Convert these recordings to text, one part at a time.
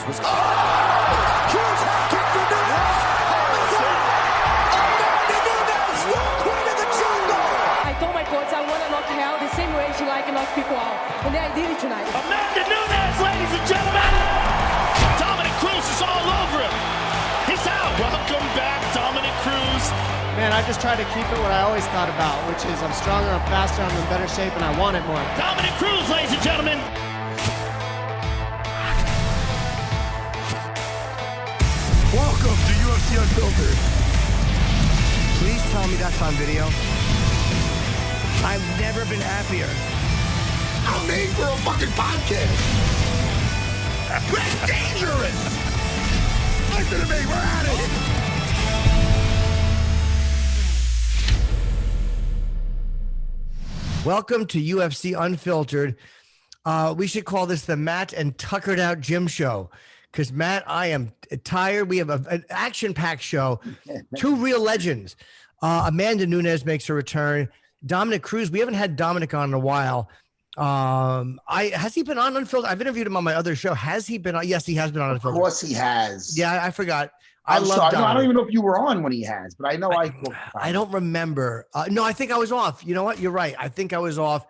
was. Oh! Huge head kick for Nunes. Amanda Nunes, the queen of the jungle. I told my coach I want to knock her out the same way she like to knock people out, and then I did it tonight. Amanda Nunes, ladies and gentlemen. Dominic Cruz is all over him. He's out. Welcome back, Dominic Cruz. Man, I just try to keep it what I always thought about, which is I'm stronger, I'm faster, I'm in better shape, and I want it more. Dominic Cruz, ladies and gentlemen. Welcome to UFC Unfiltered. Please tell me that's on video. I've never been happier. I'm made for a fucking podcast. That's dangerous. Listen to me, we're at it. Welcome to UFC Unfiltered. We should call this the Matt and Tuckered Out Gym Show. Because, Matt, I am tired. We have an action-packed show. Two real legends. Amanda Nunes makes her return. Dominic Cruz. We haven't had Dominic on in a while. Has he been on Unfiltered? I've interviewed him on my other show. Has he been on? Yes, he has been on Unfiltered. Of course he has. Yeah, I forgot. I love Dominic. I don't even know if you were on when he has, but I know I don't remember. No, I think I was off. You know what? You're right. I think I was off.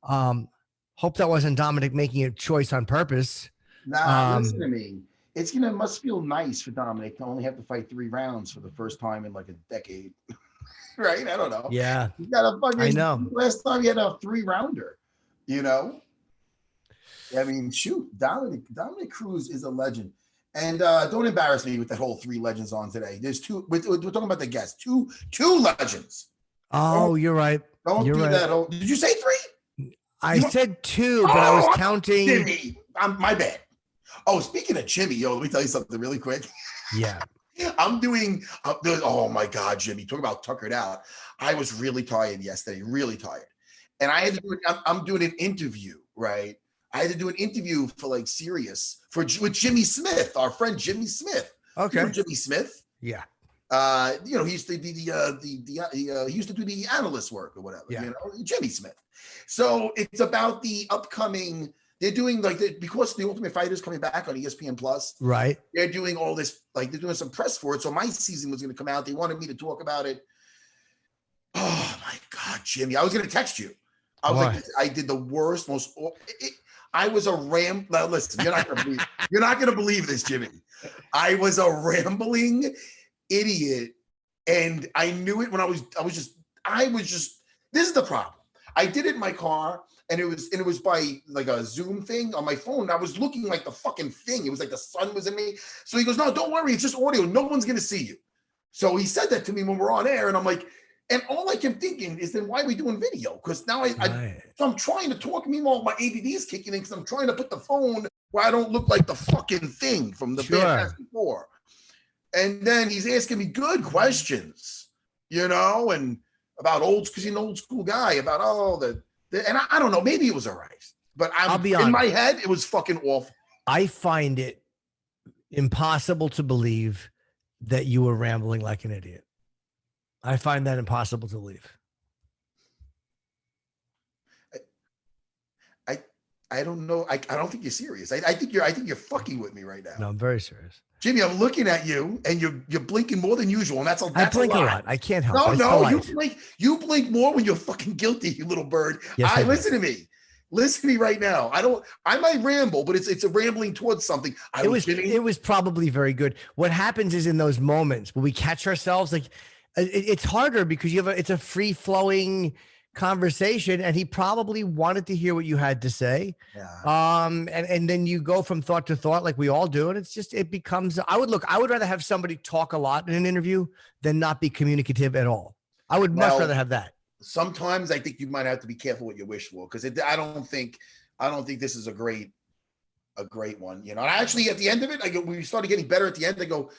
Hope that wasn't Dominic making a choice on purpose. Nah, listen to me. It must feel nice for Dominic to only have to fight 3 rounds for the first time in like a decade. Right? I don't know. Yeah. You got a fucking, I know. Last time he had a 3-rounder, you know? I mean, shoot, Dominic Cruz is a legend. And don't embarrass me with that whole 3 legends on today. There's 2. We're talking about the guests. Two legends. Oh, you're right. Don't you're do right. that. Did you say 3? I said 2, but I was counting. Jimmy, my bad. Oh, speaking of Jimmy, let me tell you something really quick. Yeah. I'm doing, oh my God, Jimmy, talk about tuckered out. I was really tired yesterday, really tired. And I had to do it. I'm doing an interview, right? I had to do an interview for like Sirius with Jimmy Smith, our friend Jimmy Smith. Okay. You know Jimmy Smith. Yeah. He used to be he used to do the analyst work or whatever. Yeah. You know, Jimmy Smith. So it's about the upcoming. They're doing because the Ultimate Fighter is coming back on ESPN Plus. Right. They're doing all this, like they're doing some press for it. So my season was going to come out. They wanted me to talk about it. Oh my God, Jimmy! I was going to text you. I was like, I did the worst, I was a Now listen, you're not going to believe this, Jimmy. I was a rambling idiot, and I knew it when I was just. This is the problem. I did it in my car. And it was by like a Zoom thing on my phone. I was looking like the fucking thing. It was like the sun was in me. So he goes, no, don't worry. It's just audio. No one's going to see you. So he said that to me when we're on air. And I'm like, and all I kept thinking is then why are we doing video? Because now so I'm trying to talk. Meanwhile, my ADD is kicking in because I'm trying to put the phone where I don't look like the fucking thing from the podcast before. And then he's asking me good questions, you know, and about because he's an old school guy about and I don't know, maybe it was all right, but I'll be honest. In my head, it was fucking awful. I find it impossible to believe that you were rambling like an idiot. I find that impossible to believe. I don't know. I don't think you're serious. I think you're fucking with me right now. No, I'm very serious. Jimmy, I'm looking at you, and you're blinking more than usual, and that's I blink a lot. I can't help it. No, you blink more when you're fucking guilty, you little bird. Yes, listen to me. Listen to me right now. I might ramble, but it's a rambling towards something. It was probably very good. What happens is in those moments when we catch ourselves, like it's harder because it's a free flowing conversation, and he probably wanted to hear what you had to say. Yeah. And then you go from thought to thought like we all do, and it becomes. I would rather have somebody talk a lot in an interview than not be communicative at all. I would much rather have that. Sometimes I think you might have to be careful what you wish for, because I don't think this is a great one. You know, and actually at the end of it, we started getting better at the end. I go,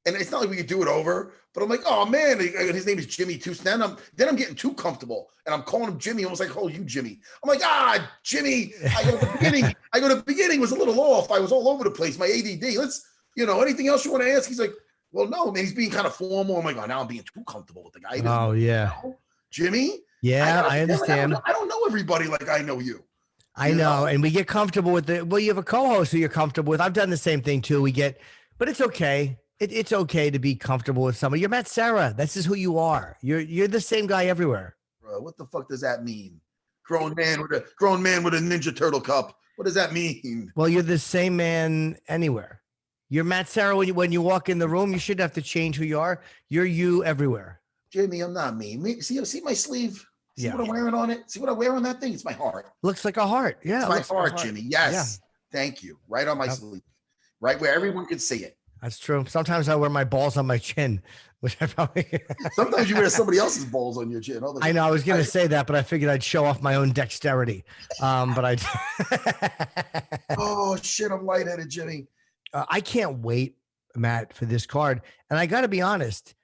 and it's not like we could do it over, but I'm like, oh man, his name is Jimmy too. So then I'm getting too comfortable, and I'm calling him Jimmy, almost like, oh, you Jimmy. I'm like, Jimmy. I go, the beginning was a little off. I was all over the place. My ADD. Anything else you want to ask? He's like, well, no, man. He's being kind of formal. I'm like, oh, now I'm being too comfortable with the guy. Oh yeah. Jimmy? Yeah, I understand. I don't know everybody like I know you. I know. And we get comfortable with it. Well, you have a co-host who you're comfortable with. I've done the same thing too. But it's okay. It's okay to be comfortable with somebody. You're Matt Serra. This is who you are. You're the same guy everywhere. Bro, what the fuck does that mean? Grown man with a Ninja Turtle cup. What does that mean? Well, you're the same man anywhere. You're Matt Serra when you walk in the room. You shouldn't have to change who you are. You're you everywhere. Jimmy, I'm not me. See my sleeve? See Yeah. what I'm wearing on it? See what I wear on that thing? It's my heart. Looks like a heart. Yeah. It's my heart, Jimmy. Yes. Yeah. Thank you. Right on my sleeve. Right where everyone can see it. That's true. Sometimes I wear my balls on my chin, which I probably. Sometimes you wear somebody else's balls on your chin. I know. I was going to say that, but I figured I'd show off my own dexterity. But I. Oh shit! I'm lightheaded, Jimmy. I can't wait, Matt, for this card. And I got to be honest.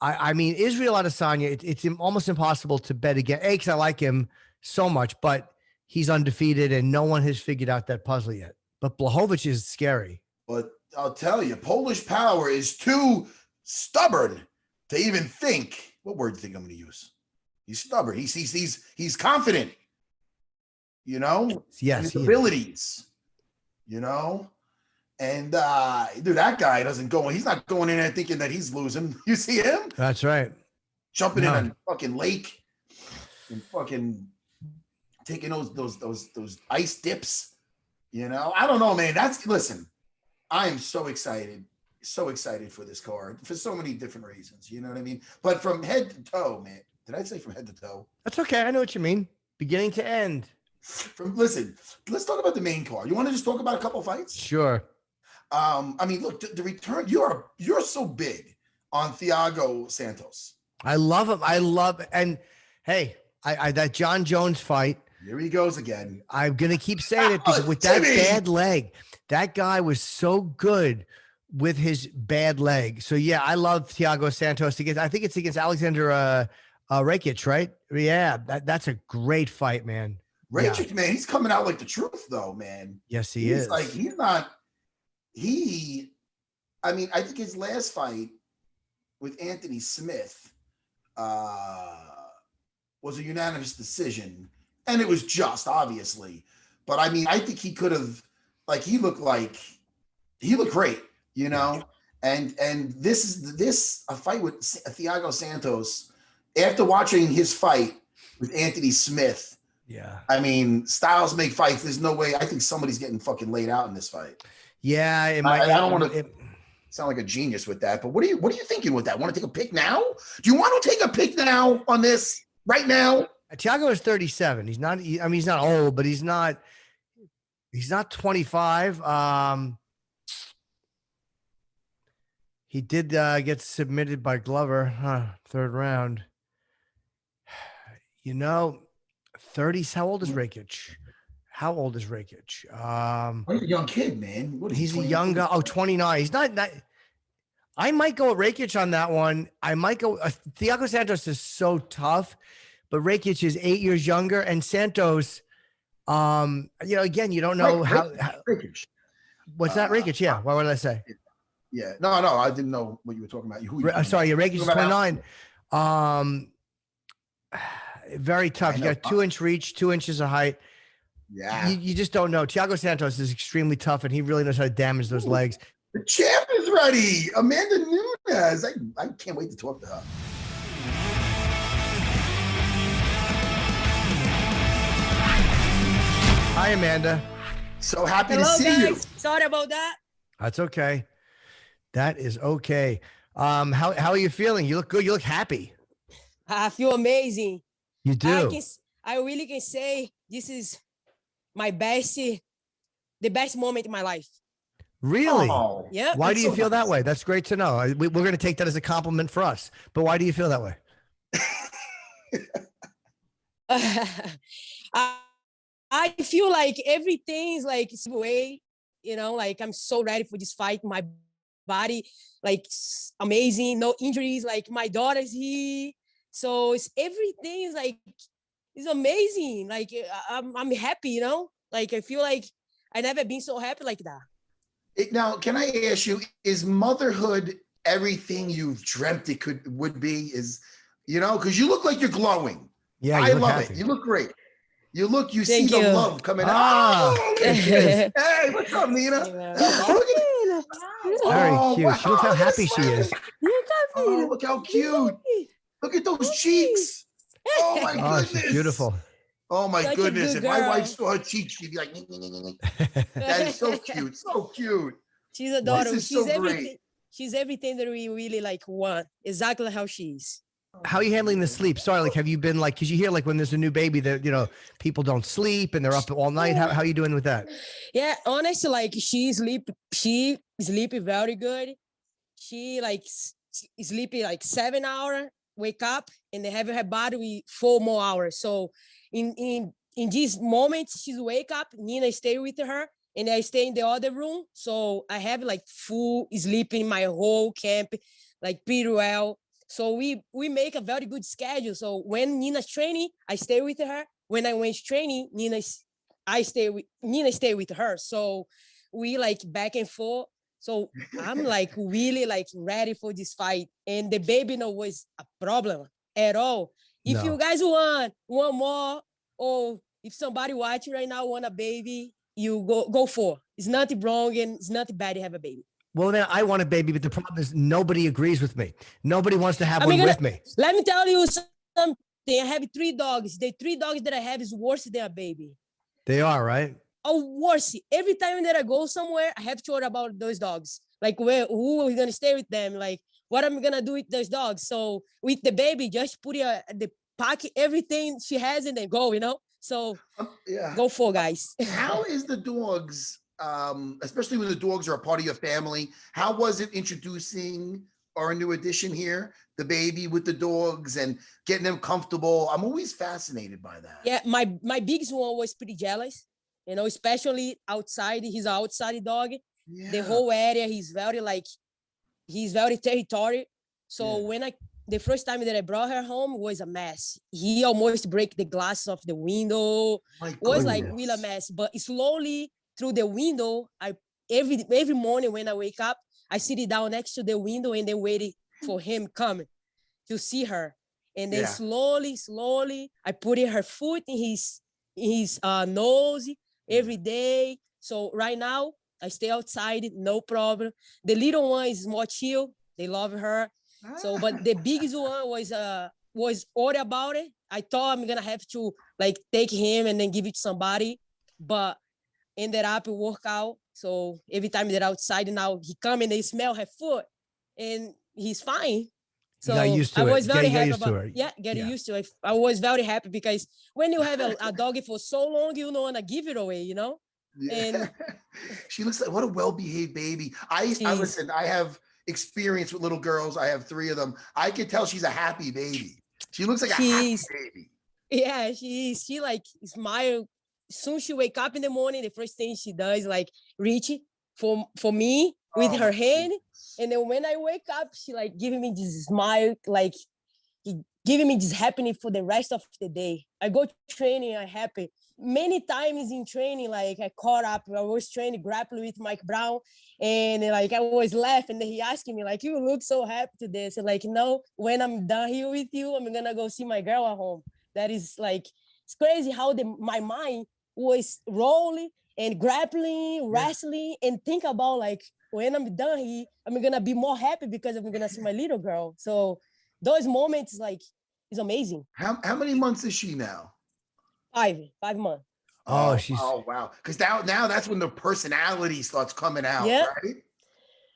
I mean, Israel Adesanya. It's almost impossible to bet against. A, because I like him so much, but he's undefeated, and no one has figured out that puzzle yet. But Blahovic is scary. But I'll tell you, Polish power is too stubborn to even think. What word do you think I'm going to use? He's stubborn. He's confident. You know? Yes. His abilities. You know? And dude, that guy doesn't go. He's not going in there thinking that he's losing. You see him? That's right. Jumping in a fucking lake and fucking taking those ice dips. You know? I don't know, man. Listen. I am so excited for this card for so many different reasons. You know what I mean? But from head to toe, man. Did I say from head to toe? That's okay. I know what you mean. Beginning to end. Listen, let's talk about the main card. You want to just talk about a couple fights? Sure. I mean, look, the return. You're so big on Thiago Santos. I love him. And hey, I that John Jones fight. Here he goes again. I'm gonna keep saying it because with that bad leg, that guy was so good with his bad leg. So yeah, I love Thiago Santos against. I think it's against Alexander Rakic, right? Yeah, that's a great fight, man. Rakic, man, he's coming out like the truth, though, man. Yes, he is. Like he's not. I mean, I think his last fight with Anthony Smith was a unanimous decision. And it was just, obviously. But, I mean, I think he could have, he looked great, you know? And this a fight with Thiago Santos, after watching his fight with Anthony Smith. Yeah. I mean, styles make fights. There's no way. I think somebody's getting fucking laid out in this fight. Yeah. I don't want to sound like a genius with that, but what are you thinking with that? Want to take a pick now? Do you want to take a pick now on this right now? Thiago is 37. He's not, he's not old, but he's not 25. He did get submitted by Glover, third round. 30. How old is Rakic? How old is Rakic? He's a young kid, man. He's a young guy. 29. He's not that. I might go with Rakic on that one. I might go. Thiago Santos is so tough, but Rakic is 8 years younger, and Santos. Again, you don't know how. Rakic. What's that, Rakic? Yeah. What did I say? Yeah. No. I didn't know what you were talking about. Sorry, Rakic is 29. Very tough. You got 2-inch reach, 2 inches of height. Yeah. You just don't know. Thiago Santos is extremely tough, and he really knows how to damage those legs. The champ is ready. Amanda Nunes. I can't wait to talk to her. Hi, Amanda. So happy Hello, to see guys. you. Sorry about that. That's okay. That is okay. How are you feeling? You look good. You look happy. I feel amazing. You do. I really can say this is the best moment in my life. Really? Oh, Yeah. Why do you feel that way? That's great to know. We're going to take that as a compliment for us. But why do you feel that way? I feel like everything's like way, I'm so ready for this fight. My body, amazing, no injuries. Like my daughter's here, so everything is it's amazing. I'm happy, I feel like I never been so happy like that. Now, can I ask you, is motherhood everything you've dreamt it would be? Because you look like you're glowing. Yeah, I love happy. it. You look great. You see Thank the you. love coming out. Ah, Oh, look at this. Hey, what's up, Nina? Oh, look at very Oh, cute. wow, She looks how look at happy this she is. smile. Oh, look how cute. Look at those cheeks. Oh, my Oh, goodness. she's beautiful. Oh, my Such a goodness. good If my wife girl. saw her cheeks, she'd be like, that is so cute. So cute. She's adorable. This is She's so everything. great. She's everything that we really like want. Exactly how she is. How are you handling the sleep? Sorry, like, have you been like, because you hear like when there's a new baby that, you know, people don't sleep and they're up all night. How are you doing with that? Yeah, honestly, like she sleep very good. She like sleepy like 7 hours, wake up, and they have her body with 4 more hours. So in these moments, she's wake up, Nina stay with her, and I stay in the other room. So I have like full sleep in my whole camp, like pretty well. So we make a very good schedule. So when Nina's training, I stay with her. When I went training, Nina stay with her. So we like back and forth. So I'm like really like ready for this fight. And the baby no was a problem at all. If No. you guys want one more, or if somebody watching right now want a baby, you go for. It's nothing wrong and it's nothing bad to have a baby. Well, then I want a baby, but the problem is nobody agrees with me. Nobody wants to have one with me. Let me tell you something. I have 3 dogs. The 3 dogs that I have is worse than a baby. They are, right? Oh, worse. Every time that I go somewhere, I have to worry about those dogs. Like, who is going to stay with them? Like, what am I going to do with those dogs? So with the baby, just put the pocket, everything she has, and then go, you know? So Yeah. go for, guys. How is the dogs, especially when the dogs are a part of your family, how was it introducing our new addition here, the baby with the dogs and getting them comfortable? I'm always fascinated by that. Yeah, my biggest one was pretty jealous, you know, especially outside. He's an outside dog. Yeah. The whole area, he's very territorial. So when the first time that I brought her home was a mess. He almost break the glass of the window. Was like really a mess. But slowly through the window, every morning when I wake up, I sit down next to the window and then waiting for him coming to see her. And then slowly, I put her foot in his nose every day. So right now, I stay outside, no problem. The little one is more chill. They love her. So, but the biggest one was all about it. I thought I'm gonna have to like take him and then give it to somebody, but ended up it work out. So every time they're outside now, he come and they smell her foot, and he's fine. So you got used to I was it. very happy used to about her. getting used to it. I was very happy because when you have a dog for so long, you don't want to give it away, you know. Yeah. And she looks like what a well-behaved baby. I listen. I have experience with little girls. I have 3 of them. I can tell she's a happy baby. She looks like a happy baby. Yeah, she like smile. Soon she wake up in the morning, the first thing she does like reach for me with her hand. And then when I wake up, she like giving me this smile, like giving me this happiness for the rest of the day. I go to training, I'm happy. Many times in training, like I caught up, I was training grappling with Mike Brown, and like I was laughing, and he asking me like, you look so happy today. So like, no, when I'm done here with you, I'm gonna go see my girl at home. That is like, it's crazy how my mind was rolling and grappling, wrestling, and think about like, when I'm done here, I'm gonna be more happy because I'm gonna see my little girl. So those moments like is amazing. How many months is she now? 5 months. Oh wow! Because now that's when the personality starts coming out, right?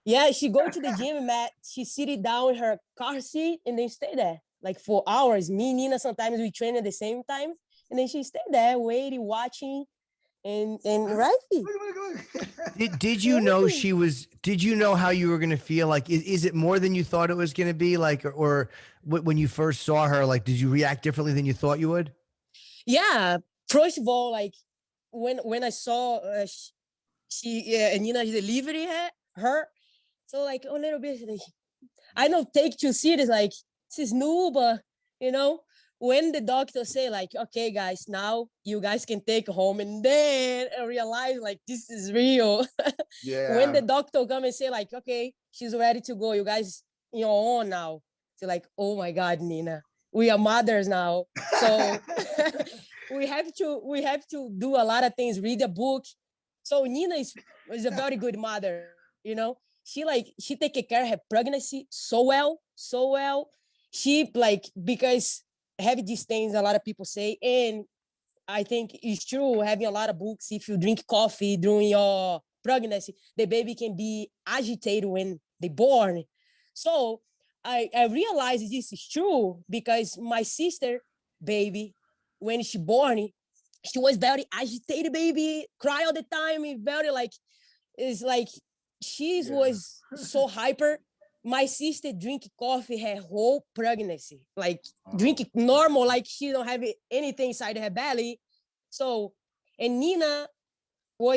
Yeah, she go to the gym, Matt. She sit down in her car seat and then stay there like for hours. Me and Nina sometimes we train at the same time, and then she stay there waiting, watching, and right. Did you know she was? Did you know how you were gonna feel? Like, is it more than you thought it was gonna be? Like, or when you first saw her, like, did you react differently than you thought you would? Yeah. First of all, like when I saw and Nina delivered her, so like a little bit, like, I don't take too serious. Like this is new, but you know. When the doctor say like, okay, guys, now you guys can take home, and then I realize like this is real. Yeah. When the doctor come and say like, okay, she's ready to go, you guys, you're on now. So like, oh my God, Nina, we are mothers now. So we have to do a lot of things, read a book. So Nina is a very good mother, you know. She take care of her pregnancy so well. She because have these things a lot of people say, and I think it's true, having a lot of books. If you drink coffee during your pregnancy, the baby can be agitated when they're born. So I realized this is true because my sister baby, when she born, she was very agitated baby, cry all the time, very it's like she was so hyper. My sister drink coffee her whole pregnancy, drink normal, like she don't have anything inside her belly. So, and Nina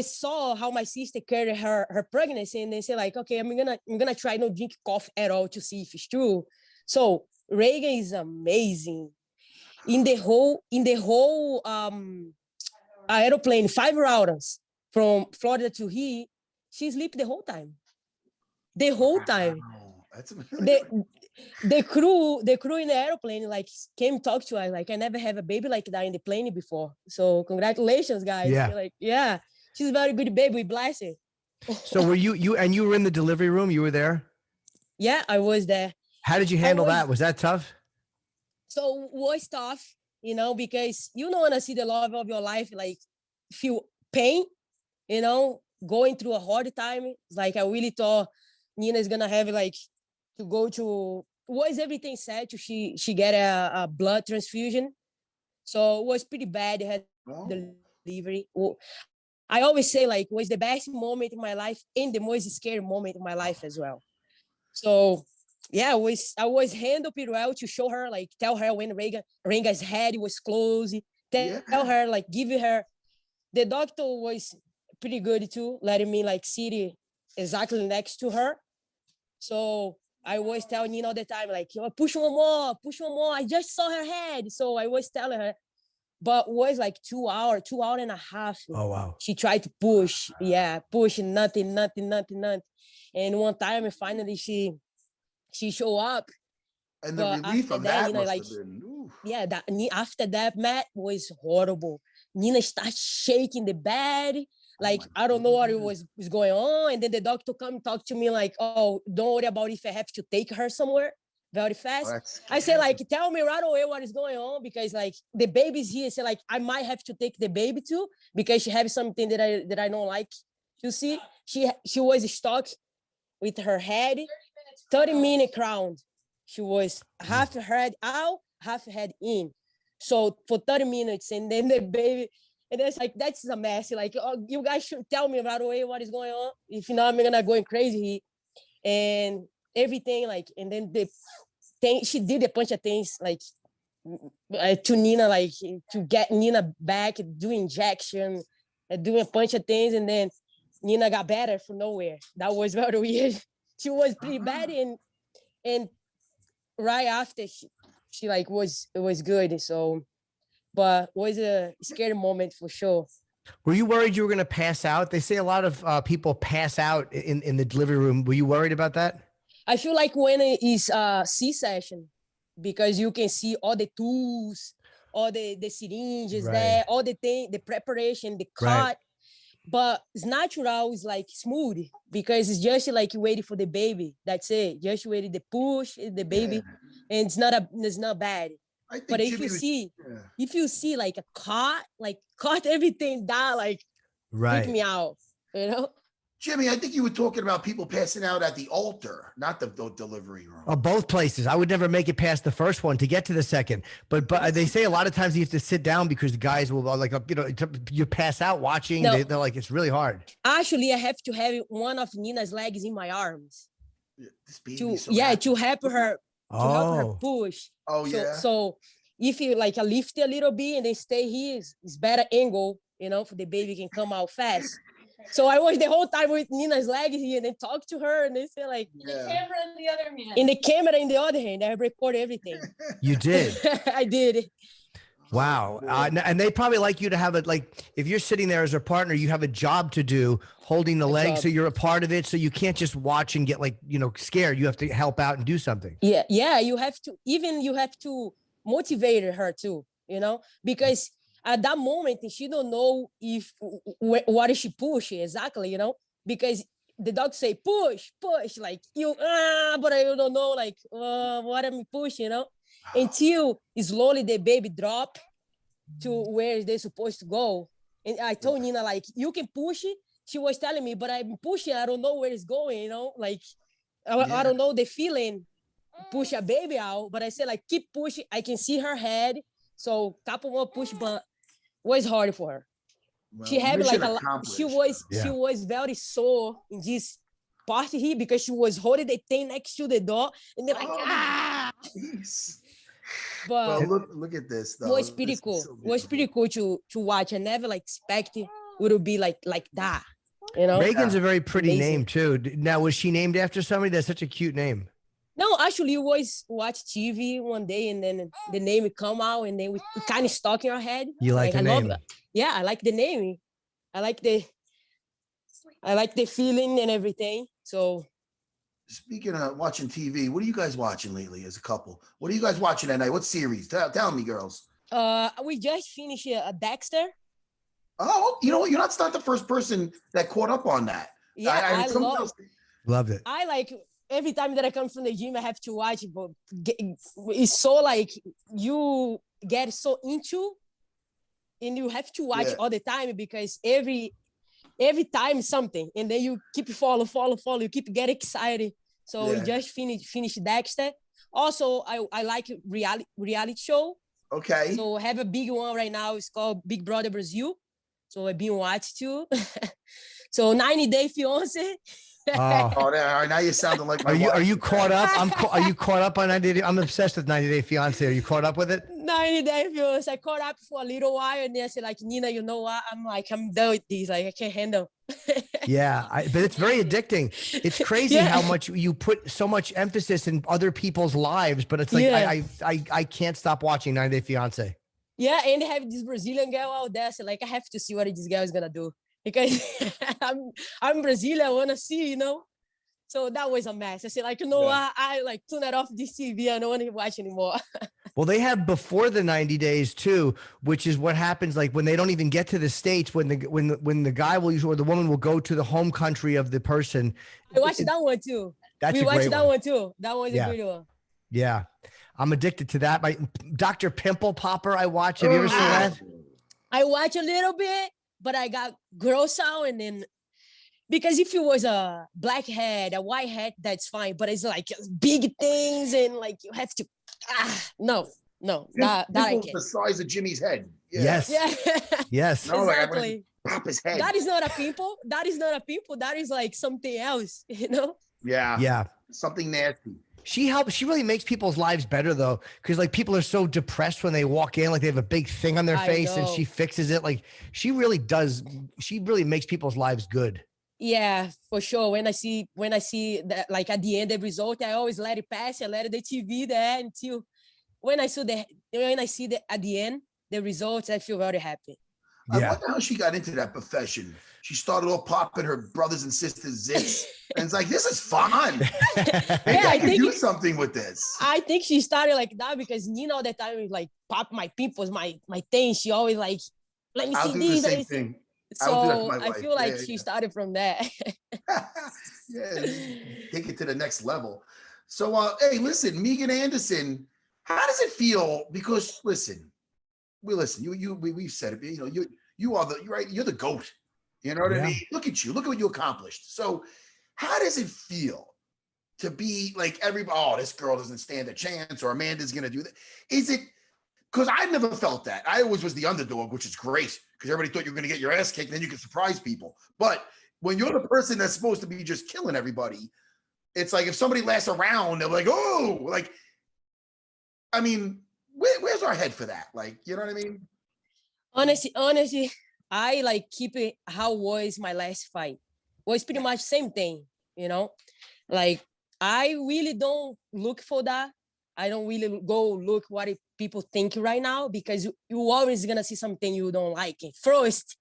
saw how my sister carried her pregnancy, and they say okay, I'm gonna try not drink coffee at all to see if it's true. So Reagan is amazing. In the whole aeroplane, 5 hours from Florida to here, she sleep the whole time. The whole time. That's amazing. The crew in the airplane came talk to us I never have a baby like that in the plane before. So congratulations, guys. Yeah. She's a very good baby. We bless her. So were you were in the delivery room? You were there? Yeah, I was there. How did you handle that? Was that tough? So it was tough, because you don't want to see the love of your life feel pain, going through a hard time. It's I really thought Nina is gonna have to go to, was everything set to she get a blood transfusion. So it was pretty bad. Had delivery. I always say was the best moment in my life and the most scary moment in my life as well. So yeah, I was handled pretty well to show her, tell her when Reagan's head was closed, tell her, give her. The doctor was pretty good too, letting me sit exactly next to her. So I was telling Nina all the time, push one more. I just saw her head. So I was telling her, but it was 2 hours, 2.5 hours. Oh, wow. She tried to push. Yeah, push, nothing. And one time, finally, she showed up. And the relief of that must have been, yeah, after that, Matt, was horrible. Nina started shaking the bed. I don't know what was going on. And then the doctor come talk to me oh, don't worry about if I have to take her somewhere very fast. I said, tell me right away what is going on, because the baby's here. I said, I might have to take the baby too, because she has something that I don't like to see. She was stuck with her head, 30-minute crown. She was half her head out, half her head in. So for 30 minutes, and then the baby, and it's that's a mess. Oh, you guys should tell me right away what is going on. If not, I'm gonna go crazy. And everything, and then the thing, she did a bunch of things to Nina, to get Nina back, do injection, doing a bunch of things, and then Nina got better from nowhere. That was very weird. She was pretty bad, and right after she was good. So, but was a scary moment for sure. Were you worried you were going to pass out? They say a lot of people pass out in the delivery room. Were you worried about that? I feel when it is C-section, because you can see all the tools, all the syringes there, all the thing, the preparation, the cut. Right. But it's natural, it's smooth, because it's just waiting for the baby. That's it. Just waiting to push the baby, and it's not bad. But if you see a cut everything down, freak me out, Jimmy, I think you were talking about people passing out at the altar, not the delivery room. Oh, both places. I would never make it past the first one to get to the second. But they say a lot of times you have to sit down because the guys will you pass out watching. No. They're it's really hard. Actually, I have to have one of Nina's legs in my arms. To help her. To help her push. Oh, yeah. So if you lift a little bit and then stay here, it's better angle, for the baby can come out fast. So I was the whole time with Nina's legs here, and then talk to her, and they say the camera in the other hand. In the camera in the other hand, I record everything. You did. I did. Wow. And they probably like you to have it, if you're sitting there as a partner, you have a job to do holding the leg. So you're a part of it. So you can't just watch and get scared. You have to help out and do something. Yeah. You have to motivate her too, because at that moment, she don't know if what is she pushing exactly, you know, because the dog say push, like you, but I don't know, like what am I pushing, you know, until slowly the baby drop to where they're supposed to go. And I told Nina, like, you can push it. She was telling me, but I'm pushing, I don't know where it's going, you know, like I don't know the feeling, push a baby out, but I said, like, keep pushing. I can see her head, so couple more push, but was hard for her. Well, she had like she accomplished. was very sore in this part here because she was holding the thing next to the door and they're like, Jeez. But well, look at this though. Was pretty cool. So was pretty cool to watch. I never like expected it would be like that. You know, Megan's a very pretty name too. Now, was she named after somebody? That's such a cute name. No, actually, we always watch TV one day, and then the name would come out, and then we kind of stuck in our head. You like the name? Yeah, I like the name. I like the feeling and everything. So, speaking of watching TV, what are you guys watching lately as a couple? What are you guys watching at night? What series? Tell me, girls. We just finished Dexter. Oh, you know what? You're not the first person that caught up on that. Yeah, I loved it. I like every time that I come from the gym, I have to watch it, but it's so like you get so into, and you have to watch all the time because every time something, and then you keep follow, you keep getting excited. So we just finished Dexter. Also, I like reality show. Okay. So I have a big one right now. It's called Big Brother Brazil. So I've been watching too. So 90 Day Fiance. Now you're sounding like my wife. Are you caught up? Are you caught up on 90 Day? I'm obsessed with 90 Day Fiance. Are you caught up with it? 90 Day Fiance. I caught up for a little while, and then I said, like, Nina, you know what? I'm done with these. Like, I can't handle. Yeah, but it's very addicting. It's crazy how much you put so much emphasis in other people's lives, but it's like I can't stop watching 90 Day Fiance. Yeah, and they have this Brazilian girl out there. So like, I have to see what this girl is gonna do because I'm Brazilian. I wanna see, you know. So that was a mess. I said, like, you know what? I like tune it off this TV. I don't want to watch anymore. Well, they have before the 90 days too, which is what happens like when they don't even get to the States, when the guy will use or the woman will go to the home country of the person. I watched that one too. We watched that one too. That was a good one. Yeah. I'm addicted to that. My Dr. Pimple Popper, I watch. Have you ever seen that? I watch a little bit, but I got gross out, and then because if it was a black head, a white head, that's fine. But it's like big things, and like you have to. No, that I can't. The size of Jimmy's head. Yeah. Yes. Yeah. Yes. No, exactly. Pop his head. That is not a pimple. That is not a pimple. That is like something else. You know. Yeah. Yeah. Something nasty. She helps. She really makes people's lives better though, because like people are so depressed when they walk in, like they have a big thing on their face, and she fixes it. Like she really does. She really makes people's lives good. Yeah, for sure. When I see that, like at the end the result, I always let it pass. I let the TV there until when I see the at the end the results, I feel very happy. I wonder how she got into that profession. She started off popping her brothers and sisters' zits, and it's like, this is fun. Maybe I can do something with this. I think she started like that because Nina all the time was like pop my pimples, my thing. She always like, let me see these. The same thing. So I feel like she started from there. Take it to the next level. So, hey, listen, Megan Anderson, how does it feel? Because listen, we've said it. You know, you're the GOAT. You know what I mean? Look at you. Look at what you accomplished. So, how does it feel to be like everybody? Oh, this girl doesn't stand a chance, or Amanda's gonna do that. Is it? Because I never felt that. I always was the underdog, which is great because everybody thought you were going to get your ass kicked, and then you could surprise people. But when you're the person that's supposed to be just killing everybody, it's like if somebody lasts around, they're like, oh, like, I mean, where's our head for that? Like, you know what I mean? Honestly, I like keep it how was my last fight. Was pretty much same thing, you know? Like, I really don't look for that. I don't really go look what people think right now because you always gonna see something you don't like first,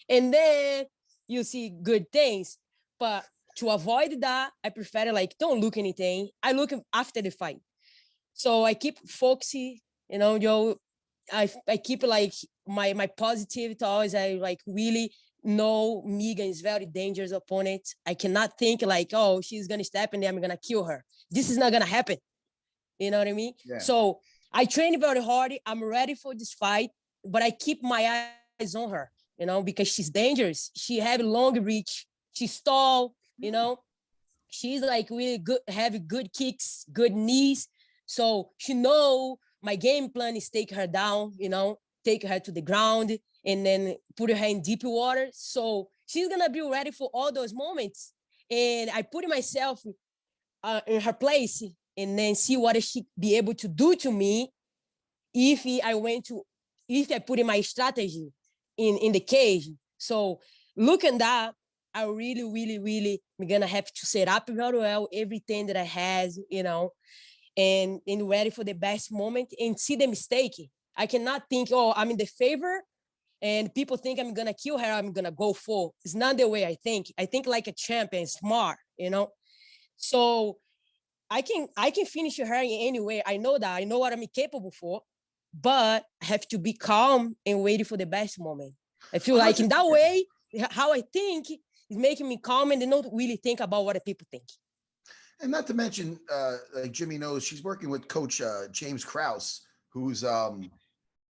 and then you see good things. But to avoid that, I prefer like don't look anything. I look after the fight, so I keep focusing. You know, I keep like my positive thoughts. I like really know Megan is very dangerous opponent. I cannot think like, oh, she's gonna step and then I'm gonna kill her. This is not gonna happen. You know what I mean? Yeah. So I train very hard. I'm ready for this fight, but I keep my eyes on her, you know, because she's dangerous. She have long reach. She's tall, you know. She's like really good, have good kicks, good knees. So she know my game plan is take her down, you know, take her to the ground and then put her in deep water. So she's gonna be ready for all those moments. And I put myself in her place and then see what she be able to do to me if I put in my strategy in the cage. So looking that, I really, really, really, I'm gonna have to set up very well everything that I has, you know, and ready for the best moment and see the mistake. I cannot think, oh, I'm in the favor and people think I'm gonna kill her, I'm gonna go full. It's not the way I think. I think like a champion, smart, you know. So I can finish her in any way. I know that. I know what I'm capable for, but I have to be calm and wait for the best moment. I feel like in that way, how I think is making me calm and not really think about what the people think. And not to mention, like Jimmy knows, she's working with Coach James Krause, who's a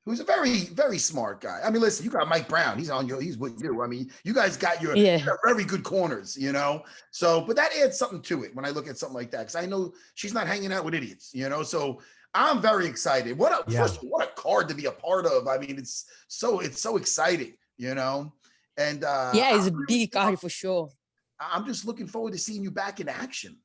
very, very smart guy. I mean, listen, you got Mike Brown. He's with you. I mean, you guys got you got very good corners, you know? So, but that adds something to it when I look at something like that. Cause I know she's not hanging out with idiots, you know? So I'm very excited. First, what a card to be a part of. I mean, it's so exciting, you know? And it's a big card for sure. I'm just looking forward to seeing you back in action.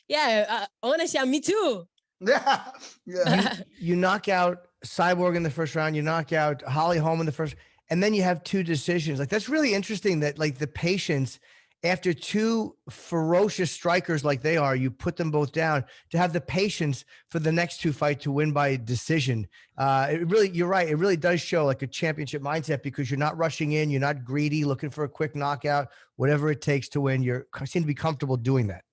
Yeah, honestly, me too. Yeah. You knock out Cyborg in the first round, you knock out Holly Holm in the first, and then you have two decisions. Like, that's really interesting that like the patience after two ferocious strikers like they are, you put them both down, to have the patience for the next two fight to win by decision. You're right. It really does show like a championship mindset, because you're not rushing in. You're not greedy, looking for a quick knockout, whatever it takes to win. You seem to be comfortable doing that.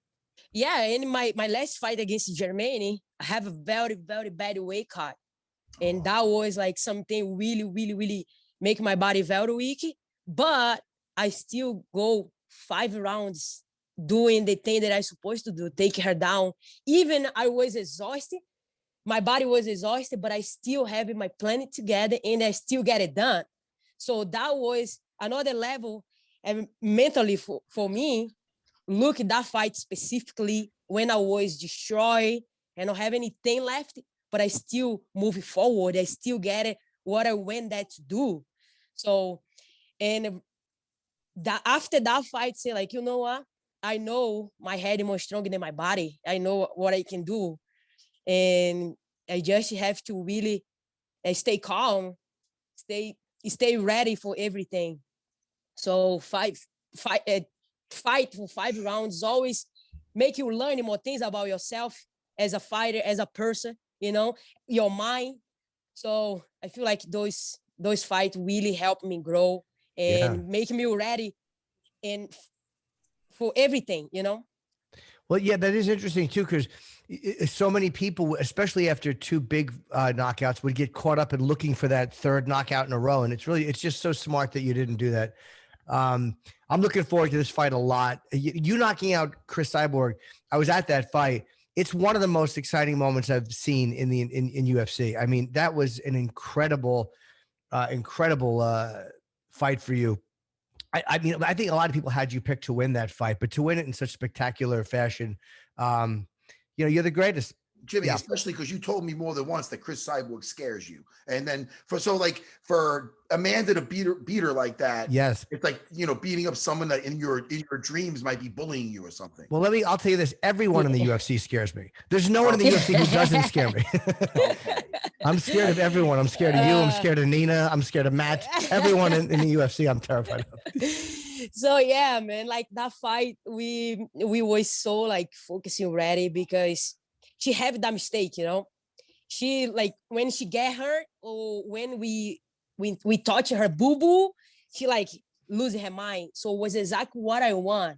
Yeah, in my last fight against Germany, I have a very, very bad weight cut. And that was like something really, really, really make my body very weak. But I still go 5 rounds doing the thing that I'm supposed to do, take her down. Even I was exhausted. My body was exhausted, but I still have my plan together and I still get it done. So that was another level, and mentally for me. Look at that fight specifically when I was destroyed and don't have anything left, but I still move forward. I still get it, what I went there to do. So, and after that fight, say like, you know what? I know my head is more stronger than my body. I know what I can do. And I just have to really stay calm, stay ready for everything. So fight for 5 rounds always make you learn more things about yourself as a fighter, as a person, you know, your mind. So I feel like those fights really help me grow and make me ready and for everything, you know. Well, yeah, that is interesting too, because so many people, especially after two big knockouts, would get caught up in looking for that third knockout in a row, and it's just so smart that you didn't do that. I'm looking forward to this fight a lot. You knocking out Chris Cyborg, I was at that fight. It's one of the most exciting moments I've seen in UFC. I mean, that was an incredible fight for you. I mean, I think a lot of people had you picked to win that fight, but to win it in such spectacular fashion, you're the greatest. Jimmy, especially because you told me more than once that Chris Cyborg scares you. And then for Amanda to beat her like that, yes, it's like, you know, beating up someone that in your dreams might be bullying you or something. Well, I'll tell you this. Everyone in the UFC scares me. There's no one in the UFC who doesn't scare me. I'm scared of everyone. I'm scared of you. I'm scared of Nina. I'm scared of Matt. Everyone in the UFC, I'm terrified of. So yeah, man, like that fight, we were so like focusing ready because she had that mistake, you know. She like when she get hurt or when we touch her boo-boo, she like lose her mind. So it was exactly what I want.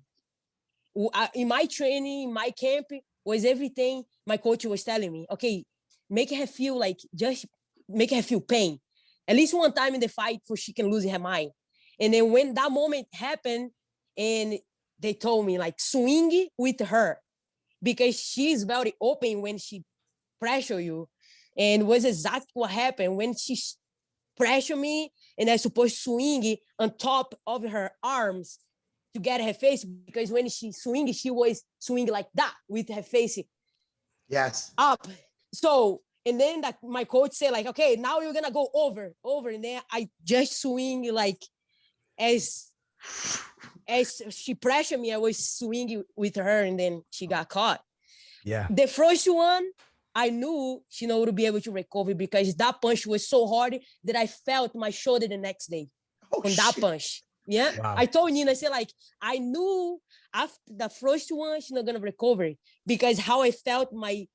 In my training, my camp was everything my coach was telling me. Okay, making her feel like, just making her feel pain. At least one time in the fight for she can lose her mind. And then when that moment happened and they told me like swing with her because she's very open when she pressure you. And was exactly what happened when she pressure me and I supposed to swing on top of her arms to get her face, because when she swing, she was swinging like that with her face up. So, and then that my coach said like, okay, now you're gonna go over. And then I just swing like as she pressured me, I was swinging with her and then she got caught. Yeah. The first one, I knew she would be able to recover because that punch was so hard that I felt my shoulder the next day on that punch. Yeah. Wow. I told Nina, I said, like, I knew after the first one, she's not going to recover because how I felt my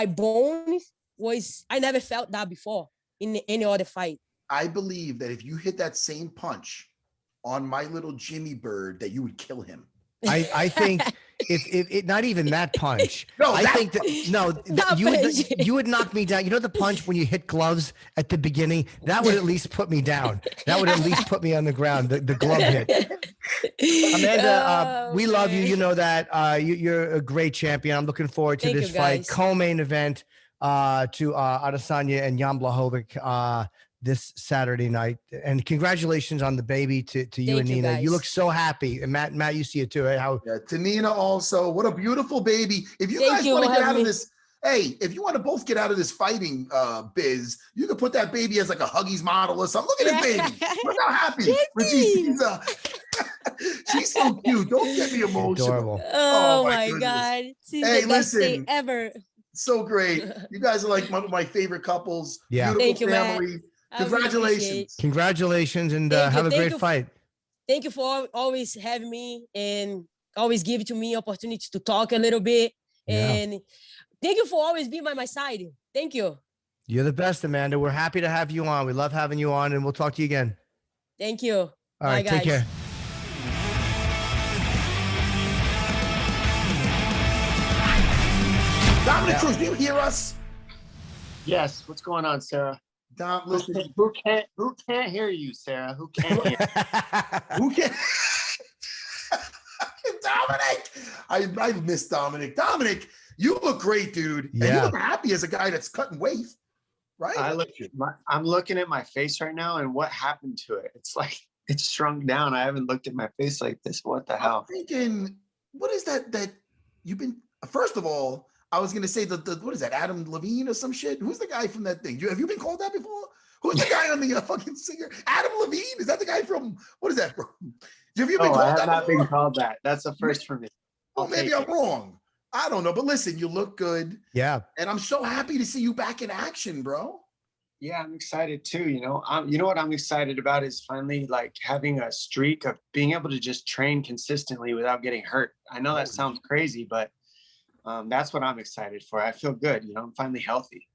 bones was, I never felt that before in any other fight. I believe that if you hit that same punch on my little Jimmy Bird, that you would kill him. I think if not even that punch. You would knock me down. You know the punch when you hit gloves at the beginning? That would at least put me down. That would at least put me on the ground, the glove hit. Amanda, we love you. You know that. You're a great champion. I'm looking forward to this fight. Co-main event to Adesanya and Jan Blahovic this Saturday night. And congratulations on the baby to you and Nina. You look so happy. And Matt, you see it too. Right? To Nina also. What a beautiful baby. If you guys want to get out of this, hey, if you want to both get out of this fighting biz, you can put that baby as like a Huggies model or something. Look at this baby. Look how happy. She's so cute. Don't get me emotional. Adorable. Oh my God. Hey, the best thing ever. So great. You guys are like one of my favorite couples. Yeah. Beautiful family. Congratulations. Congratulations, and have a great fight. Thank you for always having me and always give to me opportunity to talk a little bit. And thank you for always being by my side. Thank you. You're the best, Amanda. We're happy to have you on. We love having you on, and we'll talk to you again. Thank you. All right, guys. take care. Dominic Cruz, do you hear us? Yes. What's going on, Sarah? Dom, listen. Who can't hear you, Sarah? Who can't hear? Who can't? Dominic, I miss Dominic. Dominic, you look great, dude. Yeah. And you look happy as a guy that's cutting weight, right? I'm looking at my face right now, and what happened to it? It's like it's shrunk down. I haven't looked at my face like this. What the hell? I'm thinking, what is that you've been? First of all, I was gonna say the what is that, Adam Levine or some shit? Who's the guy from that thing? Have you been called that before? Who's the guy on the fucking singer? Adam Levine? Is that the guy from, what is that from? Have you been called that? I have not been called that. That's the first for me. Well, maybe I'm wrong. I don't know, but listen, you look good. Yeah. And I'm so happy to see you back in action, bro. Yeah, I'm excited too. You know what I'm excited about is finally like having a streak of being able to just train consistently without getting hurt. I know that sounds crazy, but that's what I'm excited for. I feel good. I'm finally healthy.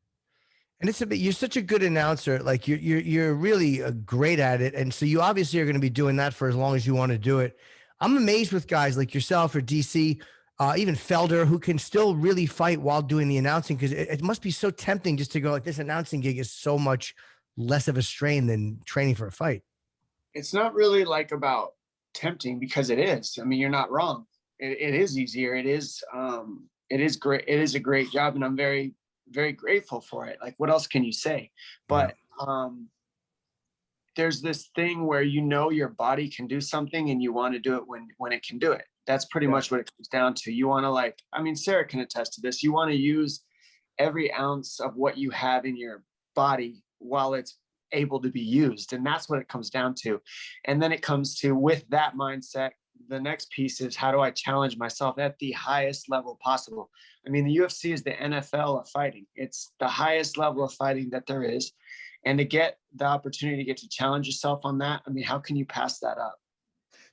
And you're such a good announcer. Like you're really great at it. And so you obviously are going to be doing that for as long as you want to do it. I'm amazed with guys like yourself or DC, even Felder, who can still really fight while doing the announcing, because it must be so tempting just to go like, this announcing gig is so much less of a strain than training for a fight. It's not really like about tempting, because it is. I mean, you're not wrong. It is easier. It is great. It is a great job, and I'm very, very grateful for it. Like, what else can you say? But there's this thing where your body can do something and you want to do it when it can do it. That's pretty much what it comes down to. You want to Sarah can attest to this. You want to use every ounce of what you have in your body while it's able to be used. And that's what it comes down to. And then it comes to, with that mindset, the next piece is, how do I challenge myself at the highest level possible? I mean, the UFC is the NFL of fighting. It's the highest level of fighting that there is. And to get the opportunity to challenge yourself on that, I mean, how can you pass that up?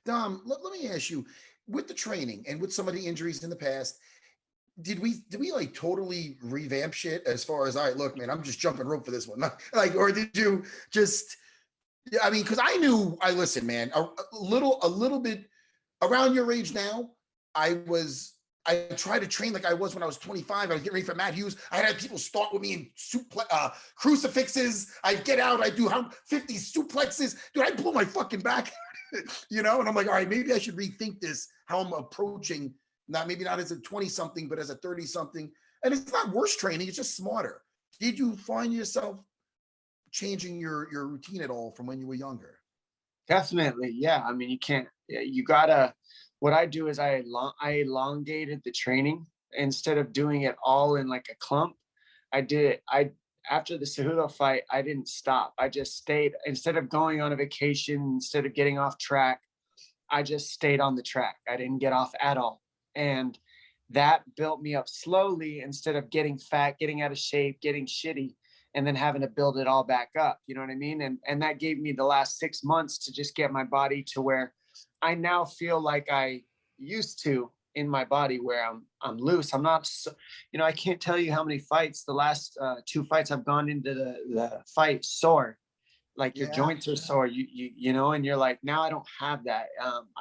Dom, let me ask you, with the training and with some of the injuries in the past, did we like totally revamp shit as far as, all right, look, man, I'm just jumping rope for this one. Like, or did you just, I mean, because listen, man, a little bit around your age now, I was I try to train like I was when I was 25. I was getting ready for Matt Hughes. I had people start with me in crucifixes. I'd get out. I do 50 suplexes. Dude, I blow my fucking back, you know? And I'm like, all right, maybe I should rethink this, how I'm approaching, maybe not as a 20-something, but as a 30-something. And it's not worse training. It's just smarter. Did you find yourself changing your routine at all from when you were younger? Definitely. Yeah. I mean, you gotta, what I do is I elongated the training instead of doing it all in like a clump. After the Cejudo fight, I didn't stop. I just stayed, instead of going on a vacation, instead of getting off track, I just stayed on the track. I didn't get off at all. And that built me up slowly instead of getting fat, getting out of shape, getting shitty, and then having to build it all back up. You know what I mean? And that gave me the last 6 months to just get my body to where I now feel like I used to in my body, where I'm loose. I'm not, you know, I can't tell you how many fights, the last 2 fights I've gone into the fight sore, like your joints are sore, you know, and you're like, now I don't have that.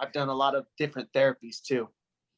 I've done a lot of different therapies too.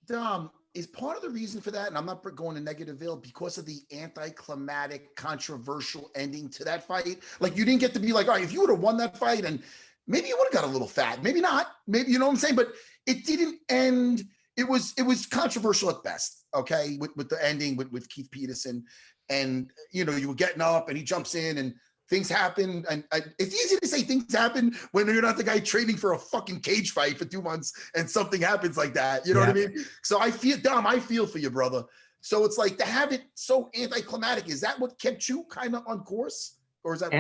Dom, is part of the reason for that, and I'm not going to Negativeville, because of the anticlimactic, controversial ending to that fight? Like, you didn't get to be like, all right, if you would have won that fight, and maybe you would have got a little fat, maybe not, maybe, you know what I'm saying? But it didn't end. It was controversial at best, okay, with the ending with Keith Peterson. And, you know, you were getting up and he jumps in and things happen. And it's easy to say things happen when you're not the guy training for a fucking cage fight for 2 months and something happens like that. You know what I mean? So I feel, Dom, I feel for you, brother. So it's like, to have it so anticlimactic, is that what kept you kind of on course? Or is that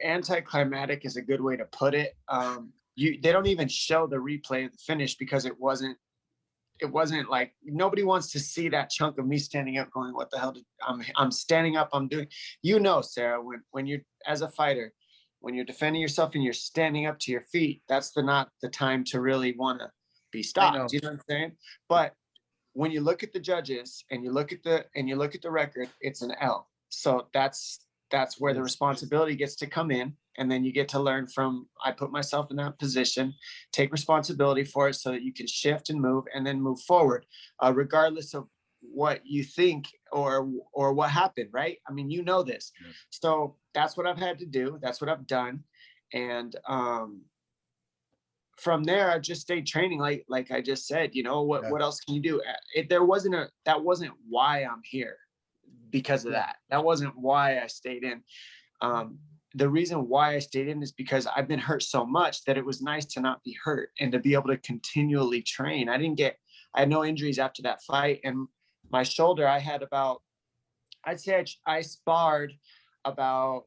anticlimactic is a good way to put it. They don't even show the replay of the finish because it wasn't like, nobody wants to see that chunk of me standing up going, what the hell I'm standing up, I'm doing, you know, Sarah, when you're, as a fighter, when you're defending yourself and you're standing up to your feet, that's not the time to really want to be stopped. You know what I'm saying? But when you look at the judges and you look at the record, it's an L. So that's where the responsibility gets to come in. And then you get to learn from, I put myself in that position, take responsibility for it so that you can shift and move and then move forward, regardless of what you think or what happened, right? I mean, you know this. So that's what I've had to do. That's what I've done. And from there, I've just stayed training. Like I just said, you know, what else can you do? That wasn't why I'm here, because of that. That wasn't why I stayed in. The reason why I stayed in is because I've been hurt so much that it was nice to not be hurt and to be able to continually train. I had no injuries after that fight. And my shoulder, I'd say I sparred about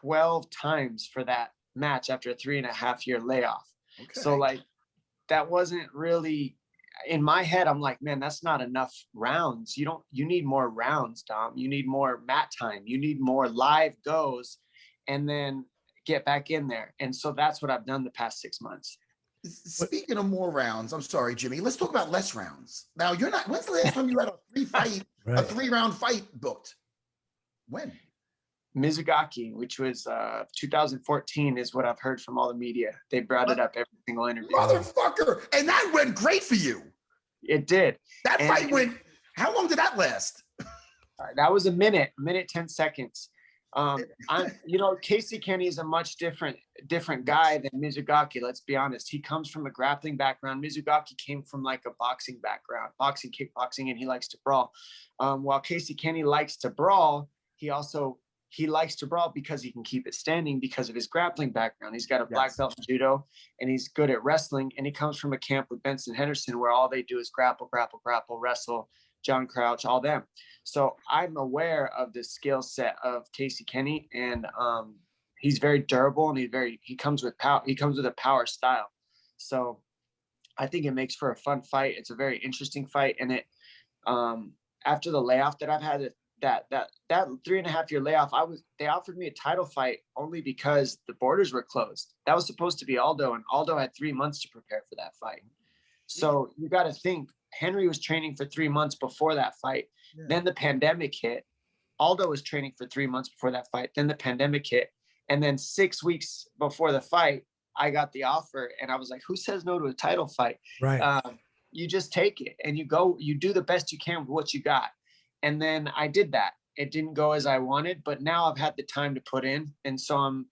12 times for that match after a 3.5-year layoff. Okay. So like, that wasn't really, in my head, I'm like, man, that's not enough rounds. You need more rounds, Dom. You need more mat time. You need more live goes, and then get back in there. And so that's what I've done the past 6 months. Speaking of more rounds, I'm sorry, Jimmy, let's talk about less rounds. Now, when's the last time you had a 3-round fight booked? When? Mizugaki, which was 2014 is what I've heard from all the media. They brought it up every single interview. Motherfucker. And that went great for you. It did. That fight went, how long did that last? That was a minute 10 seconds. Casey Kenny is a much different guy than Mizugaki. Let's be honest. He comes from a grappling background. Mizugaki came from like a boxing background, boxing, kickboxing, and he likes to brawl. While Casey Kenny likes to brawl, he likes to brawl because he can keep it standing because of his grappling background. He's got a black belt in judo and he's good at wrestling. And he comes from a camp with Benson Henderson where all they do is grapple, wrestle, John Crouch, all them. So I'm aware of the skill set of Casey Kenny, and he's very durable and he comes with power. He comes with a power style. So I think it makes for a fun fight. It's a very interesting fight. And it after the layoff that I've had, that 3.5-year layoff, they offered me a title fight only because the borders were closed. That was supposed to be Aldo, and Aldo had 3 months to prepare for that fight. So you got to think, Henry was training for 3 months before that fight. Yeah. Then the pandemic hit. Aldo was training for 3 months before that fight. Then the pandemic hit. And then 6 weeks before the fight, I got the offer and I was like, who says no to a title fight? Right. you just take it and you do the best you can with what you got. And then I did that. It didn't go as I wanted, but now I've had the time to put in. And so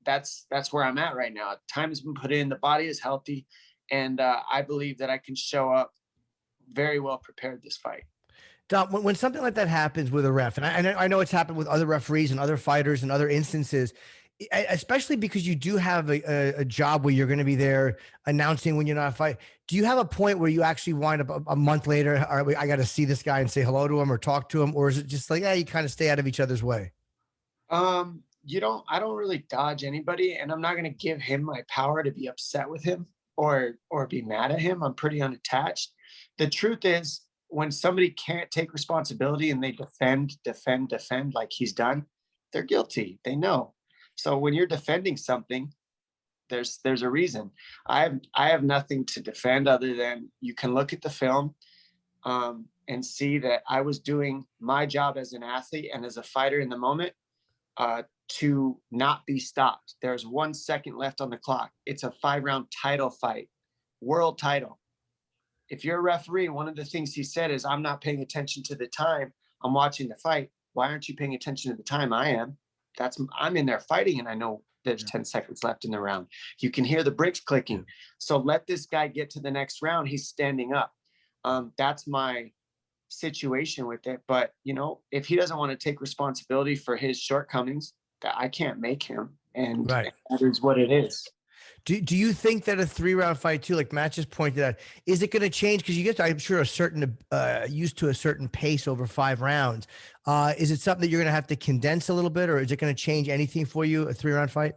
that's where I'm at right now. Time has been put in, the body is healthy. And I believe that I can show up very well prepared this fight. Dom, when something like that happens with a ref, and I know it's happened with other referees and other fighters and other instances, especially because you do have a job where you're going to be there announcing when you're not fighting. Do you have a point where you actually wind up a month later, all right, I got to see this guy and say hello to him or talk to him? Or is it just like, you kind of stay out of each other's way? I don't really dodge anybody, and I'm not going to give him my power to be upset with him or be mad at him. I'm pretty unattached. The truth is, when somebody can't take responsibility and they defend like he's done, they're guilty. They know. So when you're defending something, there's a reason. I have nothing to defend other than you can look at the film and see that I was doing my job as an athlete and as a fighter in the moment to not be stopped. There's 1 second left on the clock. It's a 5-round title fight, world title. If you're a referee, one of the things he said is, I'm not paying attention to the time. I'm watching the fight. Why aren't you paying attention to the time? I am. I'm in there fighting, and I know there's 10 seconds left in the round. You can hear the bricks clicking. So let this guy get to the next round. He's standing up. That's my situation with it. But, if he doesn't want to take responsibility for his shortcomings, I can't make him. And Right. That is what it is. Do you think that a 3-round fight too, like Matt just pointed out, is it going to change? Because you get, I'm sure, a certain used to a certain pace over 5 rounds. Is it something that you're going to have to condense a little bit, or is it going to change anything for you, a 3-round fight?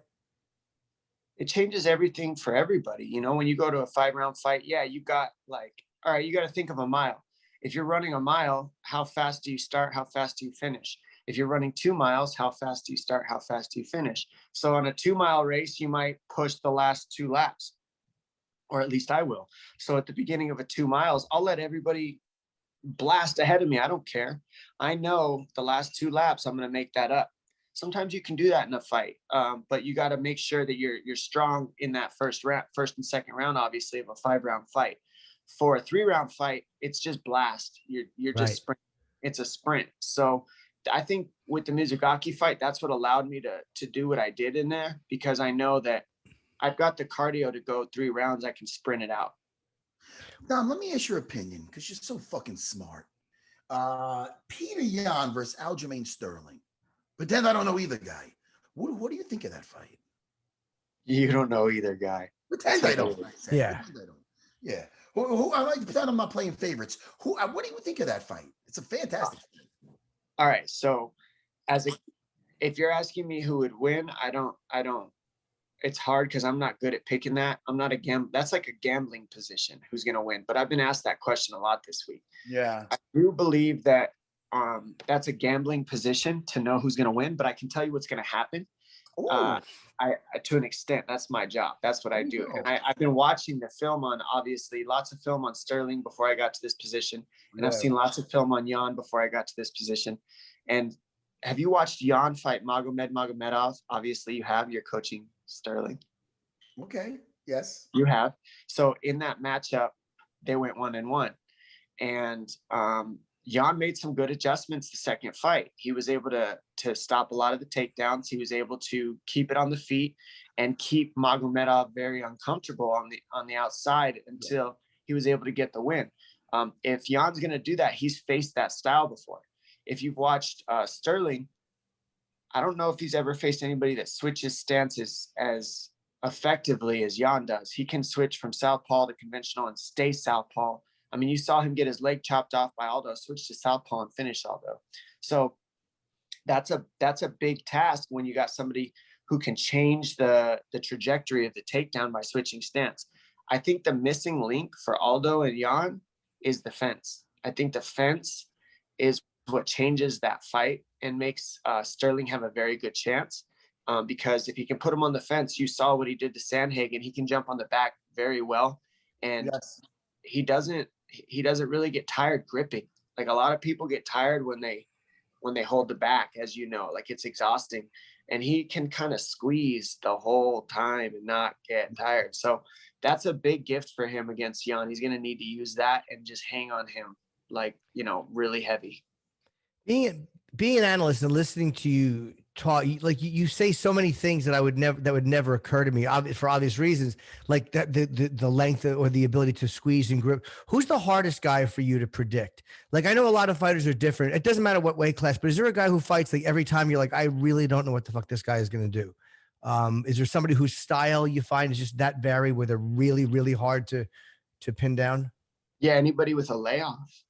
It changes everything for everybody. When you go to a 5-round fight, you got all right, you got to think of a mile. If you're running a mile, how fast do you start? How fast do you finish? If you're running 2 miles, how fast do you start? How fast do you finish? So on a 2-mile race, you might push the last 2 laps, or at least I will. So at the beginning of a 2 miles, I'll let everybody blast ahead of me. I don't care. I know the last 2 laps, I'm going to make that up. Sometimes you can do that in a fight, but you got to make sure that you're strong in that first and second round, obviously, of a 5-round fight. For a 3-round fight, it's just blast. You're just sprint. It's a sprint. So I think with the Mizugaki fight, that's what allowed me to do what I did in there, because I know that I've got the cardio to go 3 rounds. I can sprint it out. Dom, let me ask your opinion, because you're so fucking smart. Peter Yan versus Aljamain Sterling. Pretend I don't know either guy. What do you think of that fight? You don't know either guy. Pretend I don't. Yeah. Pretend I don't. Yeah. Who I like to pretend I'm not playing favorites. What do you think of that fight? It's a fantastic fight. All right. So if you're asking me who would win, I don't, it's hard because I'm not good at picking that. I'm not that's like a gambling position, who's going to win. But I've been asked that question a lot this week. Yeah. I do believe that that's a gambling position to know who's going to win, but I can tell you what's going to happen. To an extent, that's my job. That's what I do. And I've been watching the film on, obviously, lots of film on Sterling before I got to this position. And I've seen lots of film on Yan before I got to this position. And have you watched Yan fight Magomedov? Obviously you have. You're coaching Sterling. Okay. Yes. You have. So in that matchup, they went 1-1. And Yan made some good adjustments the second fight. He was able to stop a lot of the takedowns. He was able to keep it on the feet and keep Magomedov very uncomfortable on the outside until he was able to get the win. If Yan's going to do that, he's faced that style before. If you've watched Sterling, I don't know if he's ever faced anybody that switches stances as effectively as Yan does. He can switch from southpaw to conventional and stay southpaw. I mean, you saw him get his leg chopped off by Aldo, switch to southpaw and finish Aldo. So that's a big task when you got somebody who can change the trajectory of the takedown by switching stance. I think the missing link for Aldo and Yan is the fence. I think the fence is what changes that fight and makes Sterling have a very good chance. Because if he can put him on the fence, you saw what he did to Sandhagen. He can jump on the back very well. And he doesn't really get tired gripping. Like a lot of people get tired when they hold the back, as you know, like it's exhausting, and he can kind of squeeze the whole time and not get tired. So that's a big gift for him against Jan. He's going to need to use that and just hang on him like, really heavy. Being an analyst and listening to you talk, like you say so many things that would never occur to me for obvious reasons, like that the length or the ability to squeeze and grip. Who's the hardest guy for you to predict? Like, I know a lot of fighters are different. It doesn't matter what weight class, but is there a guy who fights like every time you're like, I really don't know what the fuck this guy is going to do? Is there somebody whose style you find is just that varied where they're really, really hard to pin down? Yeah. Anybody with a layoff.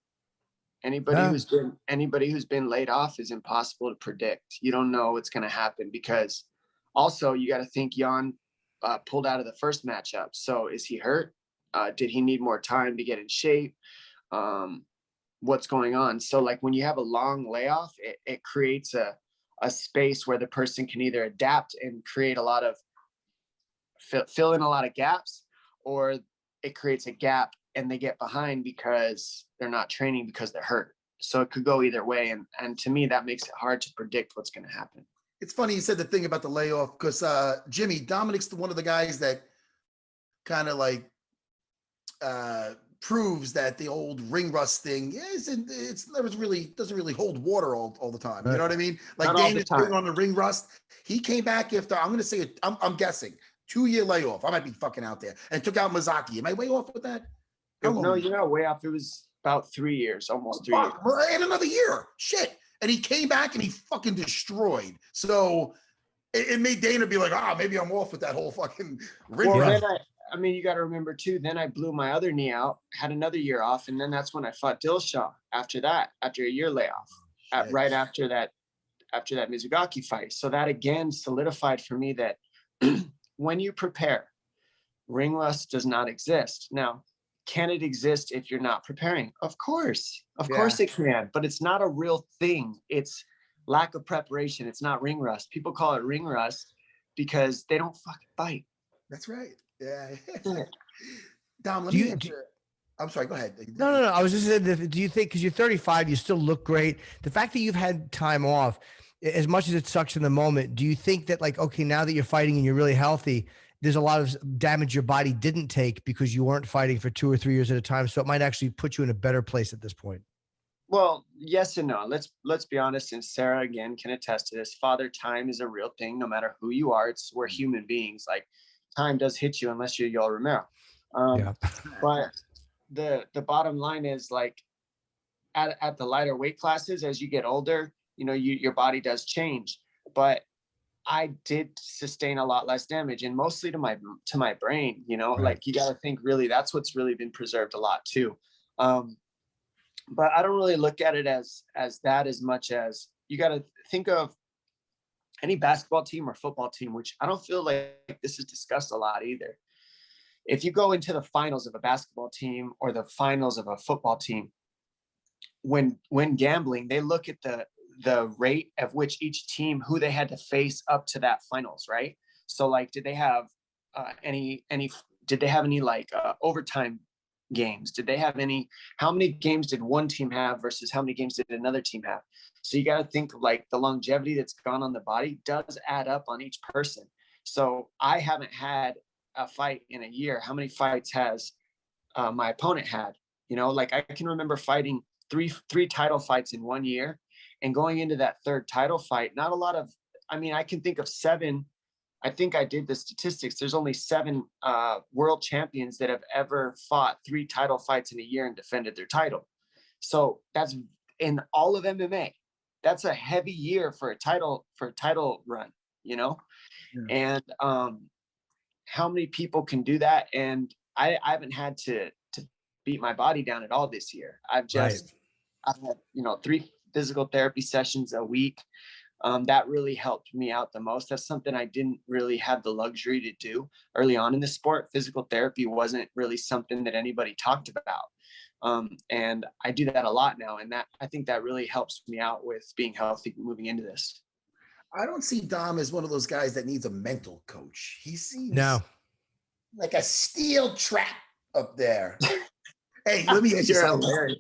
Anybody who's been laid off is impossible to predict. You don't know what's going to happen, because also you got to think Jan pulled out of the first matchup. So is he hurt? Did he need more time to get in shape? What's going on? So like when you have a long layoff, it creates a space where the person can either adapt and create a lot of fill in a lot of gaps, or it creates a gap and they get behind because they're not training because they're hurt. So it could go either way. And to me, that makes it hard to predict what's going to happen. It's funny you said the thing about the layoff, because Jimmy, Dominic's one of the guys that kind of like proves that the old ring rust thing doesn't really hold water all the time. You know what I mean? Like Dana's thing on the ring rust. He came back after, I'm going to say, I'm guessing, 2-year layoff. I might be fucking out there, and took out Mazaki. Am I way off with that? No, you're not way off. It was about 3 years, almost 3 years. And another year. Shit. And he came back and he fucking destroyed. So it made Dana be like, maybe I'm off with that whole fucking ring. Well, then you got to remember too, then I blew my other knee out, had another year off. And then that's when I fought Dillashaw after a year layoff, right after that Mizugaki fight. So that again solidified for me that when you prepare, ring rust does not exist. Now, can it exist if you're not preparing? Of course it can, but it's not a real thing. It's lack of preparation. It's not ring rust. People call it ring rust because they don't fucking fight. That's right. Yeah. Dom, I'm sorry, go ahead. No. I was just saying, do you think, because you're 35, you still look great. The fact that you've had time off, as much as it sucks in the moment, do you think that like, okay, now that you're fighting and you're really healthy, there's a lot of damage your body didn't take because you weren't fighting for 2 or 3 years at a time? So it might actually put you in a better place at this point. Well, yes and no. Let's be honest. And Sarah, again, can attest to this. Father time is a real thing, no matter who you are. We're human beings. Like, time does hit you unless you're Yoel Romero. But the bottom line is, like, at the lighter weight classes, as you get older, your body does change. But I did sustain a lot less damage, and mostly to my brain, right. Like, you got to think, really, that's what's really been preserved a lot too. But I don't really look at it as that, as much as you got to think of any basketball team or football team, which I don't feel like this is discussed a lot either. If you go into the finals of a basketball team or the finals of a football team, when gambling, they look at the rate of which each team, who they had to face up to that finals, right? So like, did they have any like overtime games? Did they have how many games did one team have versus how many games did another team have? So you got to think of, like, the longevity that's gone on the body does add up on each person. So I haven't had a fight in a year. How many fights has my opponent had? Like, I can remember fighting three title fights in 1 year, and going into that third title fight, not a lot of, I can think of 7. I think I did the statistics. There's only 7 world champions that have ever fought 3 title fights in a year and defended their title. So that's in all of MMA. That's a heavy year for a title run, Yeah. And how many people can do that? And I haven't had to beat my body down at all this year. I've had 3 physical therapy sessions a week. That really helped me out the most. That's something I didn't really have the luxury to do early on in the sport. Physical therapy wasn't really something that anybody talked about. And I do that a lot now. And I think that really helps me out with being healthy moving into this. I don't see Dom as one of those guys that needs a mental coach. He seems like a steel trap up there. Hey, let me ask you something.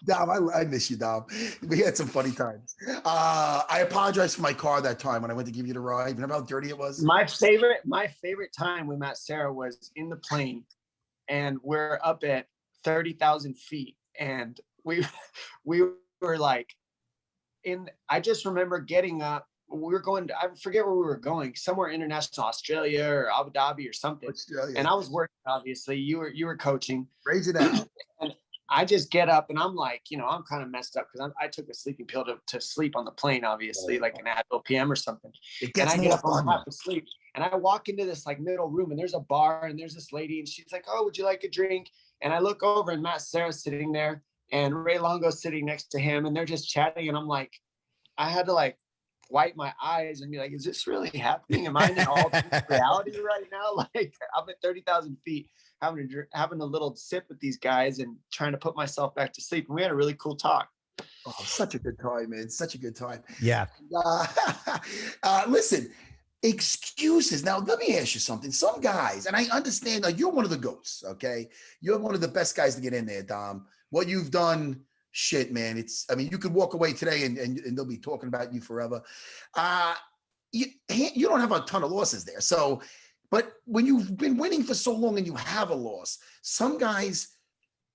Dom, I miss you, Dom. We had some funny times. I apologize for my car that time when I went to give you the ride. Remember how dirty it was? My favorite time we met Sarah was in the plane, and we're up at 30,000 feet, and we were like I just remember getting up. We were going to, I forget where we were going, somewhere international, Australia or Abu Dhabi or something. Australia. And I was working, obviously. You were coaching. Raise it out. And I just get up and I'm like, I'm kind of messed up because I took a sleeping pill to sleep on the plane, obviously, like an Advil PM or something. It gets and I more get up fun. half asleep, and I walk into this like middle room, and there's a bar, and there's this lady, and she's like, "Oh, would you like a drink?" And I look over, and Matt Serra's sitting there, and Ray Longo's sitting next to him, and they're just chatting, and I'm like, I had to like wipe my eyes and be like, is this really happening? Am I in an alternate reality right now? Like I'm at 30,000 feet having a little sip with these guys and trying to put myself back to sleep. And we had a really cool talk. Oh, such a good time, man. Such a good time. Yeah. Listen, excuses. Now, let me ask you something. Some guys, and I understand, like, you're one of the GOATs, okay? You're one of the best guys to get in there, Dom. What you've done, shit, man. You could walk away today and they'll be talking about you forever. You don't have a ton of losses there. So, but when you've been winning for so long and you have a loss, some guys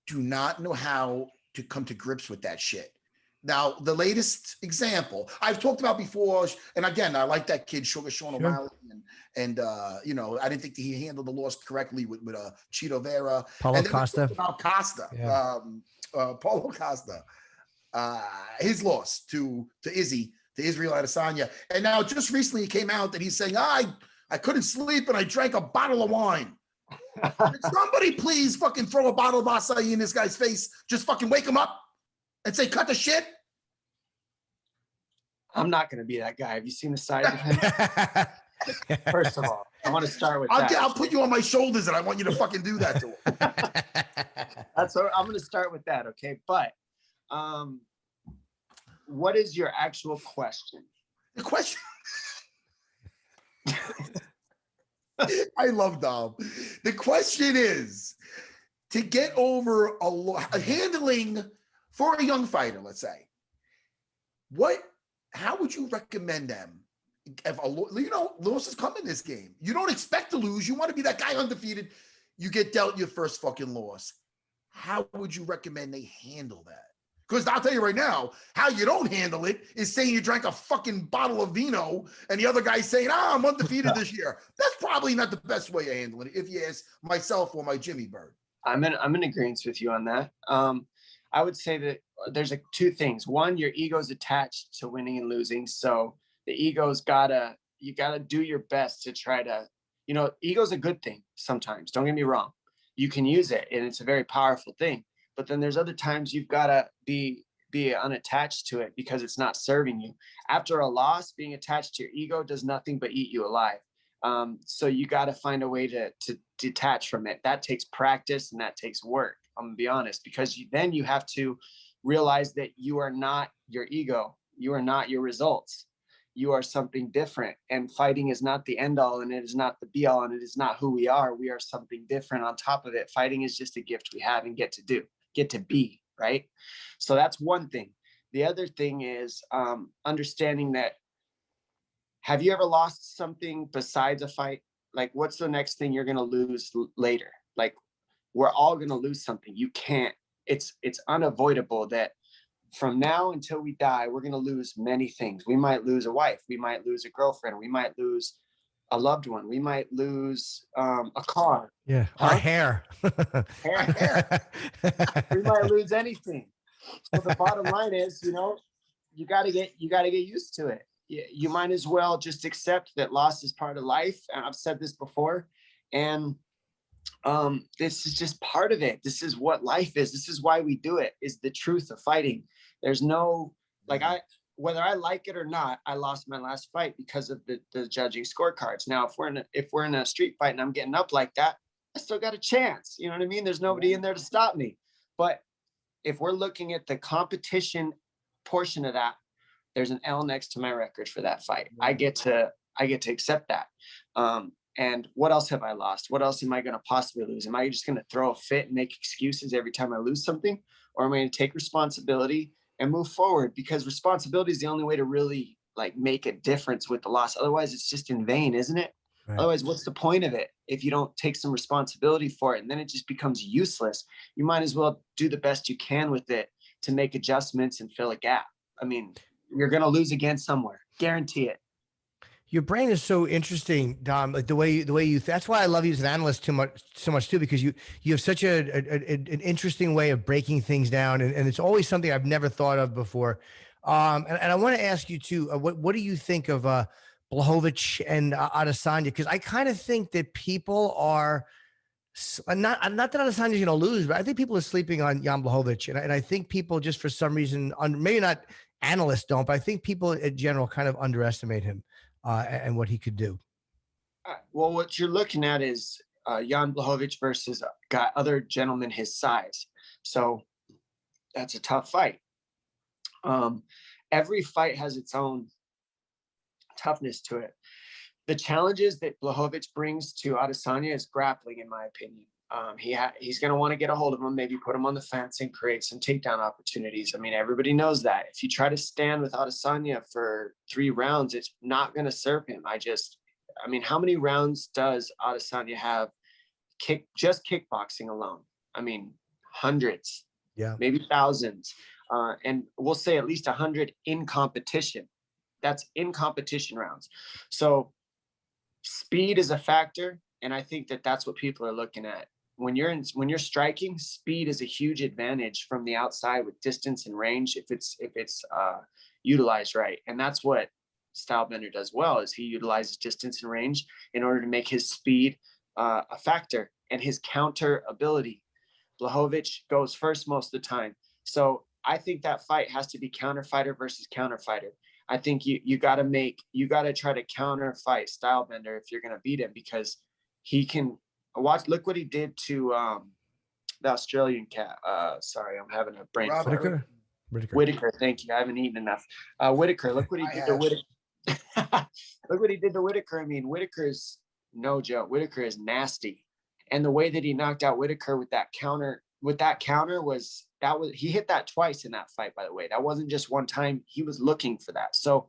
do not know how to come to grips with that shit. Now, the latest example I've talked about before, and again, I like that kid, Sugar Sean O'Malley, and I didn't think that he handled the loss correctly with Chito Vera. Paulo Costa. About Costa. Yeah. Paulo Costa, his loss to Izzy, to Israel Adesanya. And now just recently it came out that he's saying, I couldn't sleep and I drank a bottle of wine. Can somebody please fucking throw a bottle of acai in this guy's face? Just fucking wake him up and say, cut the shit. I'm not going to be that guy. Have you seen the size of him? First of all, I want to start with that. I'll put you on my shoulders and I want you to fucking do that to him. That's what I'm going to start with that. Okay. But what is your actual question? The question. I love Dom. The question is to get over handling for a young fighter, let's say, how would you recommend them? If losses come in this game. You don't expect to lose. You want to be that guy undefeated. You get dealt your first fucking loss. How would you recommend they handle that? Because I'll tell you right now, how you don't handle it is saying you drank a fucking bottle of vino and the other guy's saying, I'm undefeated this year. That's probably not the best way of handling it, if you ask myself or my Jimmy Bird. I'm in agreement with you on that. I would say that there's two things. One, your ego's attached to winning and losing. So the ego's you gotta do your best to try to, ego's a good thing sometimes. Don't get me wrong. You can use it and it's a very powerful thing. But then there's other times you've got to be unattached to it because it's not serving you. After a loss, being attached to your ego does nothing but eat you alive. So you got to find a way to detach from it. That takes practice and that takes work. I'm gonna be honest, because then you have to realize that you are not your ego. You are not your results. You are something different, and fighting is not the end all and it is not the be all and it is not who we are. We are something different on top of it. Fighting is just a gift we have and get to be, right? So that's one thing. The other thing is understanding that, have you ever lost something besides a fight? Like, what's the next thing you're going to lose later? Like, we're all going to lose something. You can't, it's unavoidable that from now until we die, we're going to lose many things. We might lose a wife. We might lose a girlfriend. We might lose a loved one. We might lose a car. Yeah, our hair. hair. We might lose anything. So the bottom line is, you got to get used to it. You might as well just accept that loss is part of life. And I've said this before, and this is just part of it. This is what life is. This is why we do it, is the truth of fighting. There's no, whether I like it or not, I lost my last fight because of the judging scorecards. Now, if we're in a street fight and I'm getting up like that, I still got a chance. You know what I mean? There's nobody in there to stop me. But if we're looking at the competition portion of that, there's an L next to my record for that fight. I get to accept that. And what else have I lost? What else am I going to possibly lose? Am I just going to throw a fit and make excuses every time I lose something? or am I going to take responsibility and move forward? Because responsibility is the only way to really like make a difference with the loss. Otherwise, it's just in vain, isn't it? Right. Otherwise, what's the point of it if you don't take some responsibility for it? And then it just becomes useless. You might as well do the best you can with it to make adjustments and fill a gap. I mean, you're going to lose again somewhere. Guarantee it. Your brain is so interesting, Dom. Like the way you. That's why I love you as an analyst so much too, because you have such an interesting way of breaking things down, and it's always something I've never thought of before. And I want to ask you too. What do you think of Blahovic and Adesanya? Because I kind of think that people are not that Adesanya's going to lose, but I think people are sleeping on Jan Blahovic, and I think people just for some reason, maybe not analysts don't, but I think people in general kind of underestimate him. And what he could do. Well, what you're looking at is Jan Blahovic versus other gentlemen his size. So that's a tough fight. Every fight has its own toughness to it. The challenges that Blahovic brings to Adesanya is grappling, in my opinion. He's going to want to get a hold of him, maybe put him on the fence and create some takedown opportunities. I mean, everybody knows that. If you try to stand with Adesanya for 3 rounds, it's not going to serve him. I mean, how many rounds does Adesanya have just kickboxing alone? I mean, hundreds, maybe thousands. And we'll say at least 100 in competition. That's in competition rounds. So speed is a factor. And I think that that's what people are looking at. When you're striking, speed is a huge advantage from the outside with distance and range if it's utilized right. And that's what Stylebender does well, is he utilizes distance and range in order to make his speed a factor and his counter ability. Blahovic goes first most of the time. So I think that fight has to be counter fighter versus counter fighter. I think you got to try to counter fight Stylebender if you're going to beat him, because he can look what he did to the Australian cat. Sorry, I'm having a brain fart. Whitaker, thank you. I haven't eaten enough. Whitaker, look what he did to Whitaker. Look what he did to Whitaker. I mean, Whitaker's no joke. Whitaker is nasty. And the way that he knocked out Whitaker with that counter was he hit that twice in that fight, by the way. That wasn't just one time. He was looking for that. So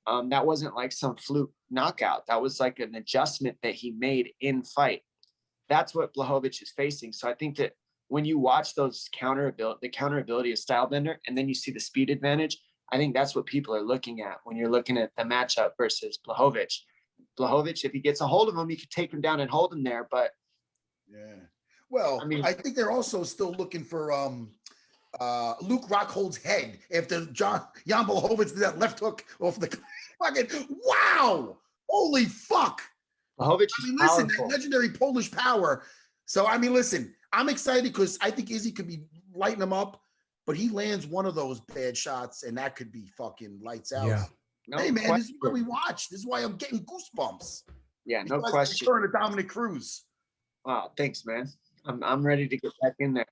that wasn't like some fluke knockout. That was like an adjustment that he made in fight. That's what Blahovic is facing. So I think that when you watch the counter ability of Stylebender, and then you see the speed advantage, I think that's what people are looking at when you're looking at the matchup versus Blahovic. Blahovic, if he gets a hold of him, he could take him down and hold him there. But yeah, well, I mean, I think they're also still looking for Luke Rockhold's head after Jan Blahovic did that left hook off the fucking wow, holy fuck. Blahovic is listen, powerful. that legendary Polish power. So I mean, listen, I'm excited because I think Izzy could be lighting him up, but he lands one of those bad shots and that could be fucking lights out. Yeah. Hey man, this is what we watch. This is why I'm getting goosebumps. Yeah, no question. Return to Dominic Cruz. Wow, thanks, man. I'm ready to get back in there.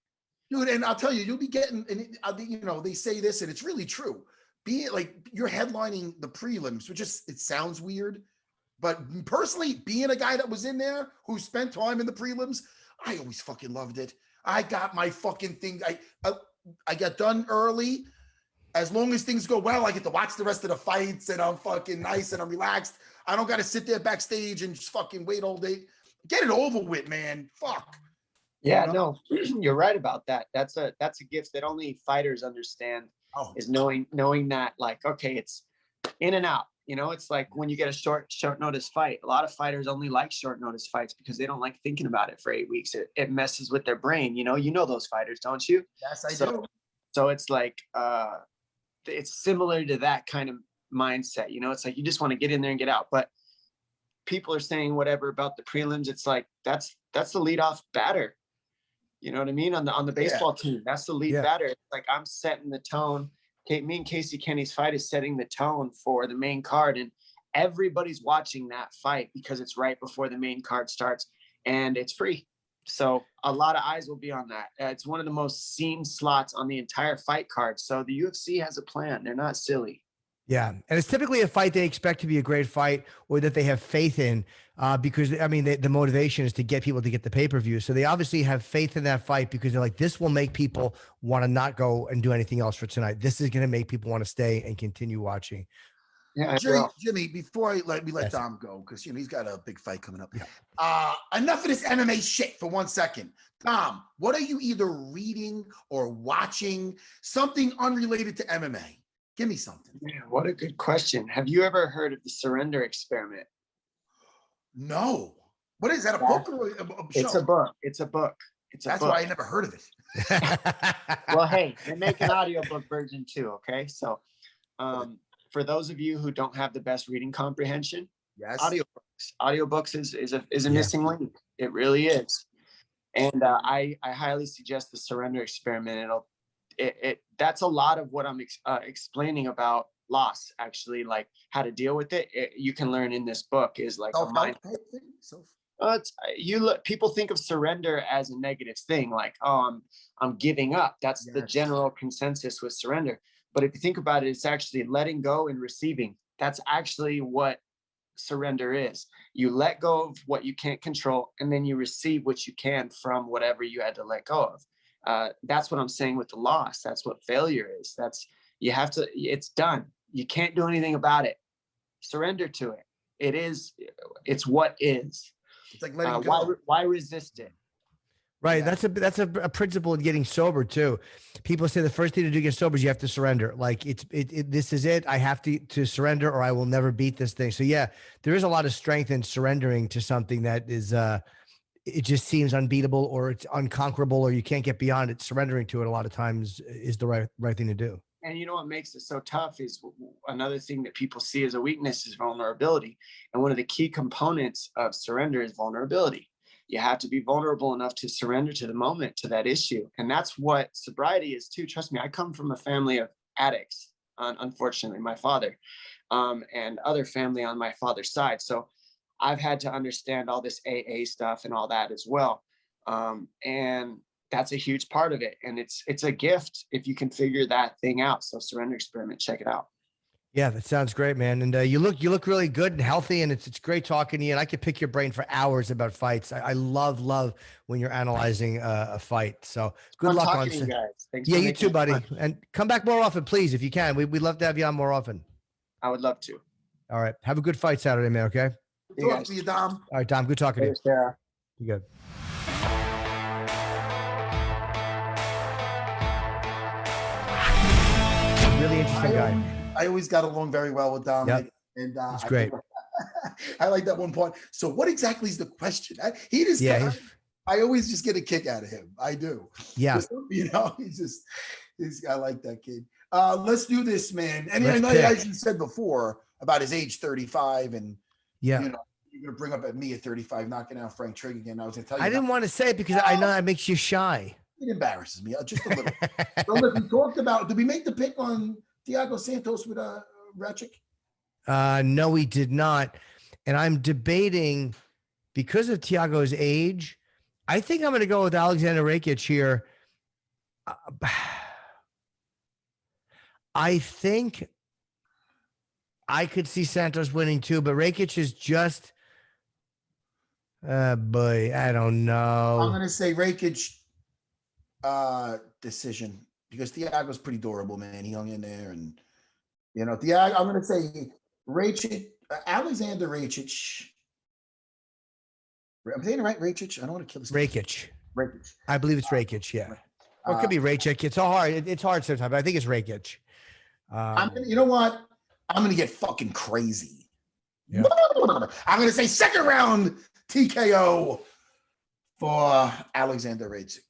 Dude, and I'll tell you, you'll be getting, and they say this, and it's really true. Being like you're headlining the prelims, which it sounds weird, but personally, being a guy that was in there who spent time in the prelims, I always fucking loved it. I got my fucking thing. I got done early. As long as things go well, I get to watch the rest of the fights, and I'm fucking nice and I'm relaxed. I don't got to sit there backstage and just fucking wait all day. Get it over with, man. Fuck. Yeah, no, you're right about that. That's a gift that only fighters understand. Is knowing that, like, okay, it's in and out. You know, it's like when you get a short notice fight. A lot of fighters only like short notice fights because they don't like thinking about it for 8 weeks. It messes with their brain. You know those fighters, don't you? Yes, I do. So it's like it's similar to that kind of mindset. You know, it's like you just want to get in there and get out. But people are saying whatever about the prelims. It's like that's the leadoff batter. You know what I mean? On the baseball team, that's the lead batter. It's like I'm setting the tone. Me and Casey Kenny's fight is setting the tone for the main card, and everybody's watching that fight because it's right before the main card starts, and it's free. So a lot of eyes will be on that. It's one of the most seen slots on the entire fight card. So the UFC has a plan. They're not silly. Yeah, and it's typically a fight they expect to be a great fight or that they have faith in, because I mean the motivation is to get people to get the pay-per-view. So they obviously have faith in that fight because they're like, this will make people want to not go and do anything else for tonight. This is going to make people want to stay and continue watching. Yeah, Jimmy, before let Yes. Dom go, because he's got a big fight coming up. Enough of this MMA shit for 1 second. Dom, what are you either reading or watching? Something unrelated to MMA. Give me something. Man, what a good question. Have you ever heard of the surrender experiment? No. What is that? A book or a show? It's a book. It's a book. That's why I never heard of it. Well, hey, they make an audiobook version too. Okay. So for those of you who don't have the best reading comprehension, Yes. audiobooks is a missing link. It really is. And I highly suggest the surrender experiment. That's a lot of what I'm explaining about loss, actually, like how to deal with it. You can learn in this book is like a mind. People think of surrender as a negative thing, like, oh, I'm giving up. That's the general consensus with surrender. But if you think about it, it's actually letting go and receiving. That's actually what surrender is. You let go of what you can't control, and then you receive what you can from whatever you had to let go of. That's what I'm saying with the loss. That's what failure is. It's done. You can't do anything about it. Surrender to it. It's what is. It's like letting go. Why resist it? Right. Yeah. That's a principle in getting sober too. People say the first thing to do to get sober is you have to surrender. Like this is it. I have to surrender or I will never beat this thing. So yeah, there is a lot of strength in surrendering to something that is, it just seems unbeatable or it's unconquerable or you can't get beyond it. Surrendering to it a lot of times is the right thing to do. And you know what makes it so tough is another thing that people see as a weakness is vulnerability. And one of the key components of surrender is vulnerability. You have to be vulnerable enough to surrender to the moment, to that issue. And that's what sobriety is too. Trust me, I come from a family of addicts, unfortunately, my father, and other family on my father's side. So I've had to understand all this AA stuff and all that as well. And that's a huge part of it. And it's a gift if you can figure that thing out. So surrender experiment, check it out. Yeah, that sounds great, man. And you look really good and healthy, and it's great talking to you. And I could pick your brain for hours about fights. I love when you're analyzing a fight. So good luck on you guys. Thanks you too, buddy. And come back more often, please, if you can. We'd love to have you on more often. I would love to. All right. Have a good fight Saturday, man. Okay. Talk to you, Dom. All right, Dom. Good talking to you. Sarah. You good. Really interesting guy. I always got along very well with Dom. Yep. And it's great. I like that one point. So what exactly is the question? I always just get a kick out of him. I do. Yeah. I like that kid. Let's do this, man. And I know, as you said before, about his age 35 and you're going to bring up at me at 35, knocking out Frank Trigg again. I was going to tell you. I didn't want to say it because I know that makes you shy. It embarrasses me just a little. So look, we talked about, did we make the pick on Thiago Santos with Rakic? No, we did not. And I'm debating because of Thiago's age. I think I'm going to go with Alexander Rakic here. I think I could see Santos winning too, but Rakic is just, boy, I don't know. I'm going to say Rakic decision because Thiago's pretty durable, man. He hung in there, and Thiago. I'm going to say Rakic, Alexander Rakic. I'm saying it right, Rakic. I don't want to kill this. Rakic. Rakic. I believe it's Rakic. Yeah, or it could be Rakic. It's all hard. It's hard sometimes, but I think it's Rakic. You know what? I'm going to get fucking crazy. Yeah. I'm going to say second round TKO for Alexander Rakic.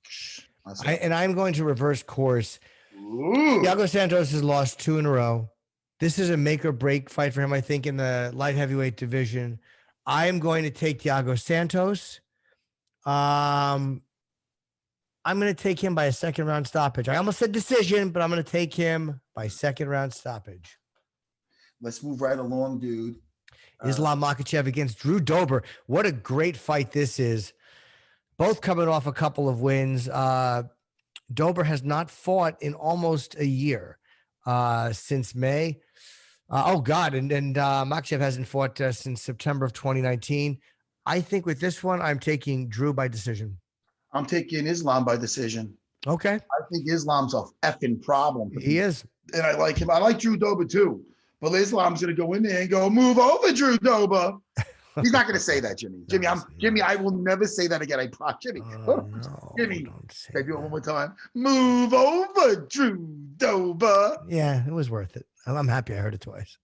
And I'm going to reverse course. Thiago Santos has lost 2 in a row. This is a make or break fight for him, I think, in the light heavyweight division. I am going to take Thiago Santos. I'm going to take him by a second round stoppage. I almost said decision, but I'm going to take him by second round stoppage. Let's move right along, dude. Islam Makhachev against Drew Dober. What a great fight this is. Both coming off a couple of wins. Dober has not fought in almost a year, since May. Oh God, and Makhachev hasn't fought since September of 2019. I think with this one, I'm taking Drew by decision. I'm taking Islam by decision. Okay. I think Islam's a effing problem. He is. And I like him. I like Drew Dober too. But Islam's going to go in there and go, move over, Drew Dober. He's not going to say that, Jimmy. Jimmy, I will never say that again. I promise. Jimmy, Jimmy, say do it one more time. Move over, Drew Dober. Yeah, it was worth it. I'm happy I heard it twice.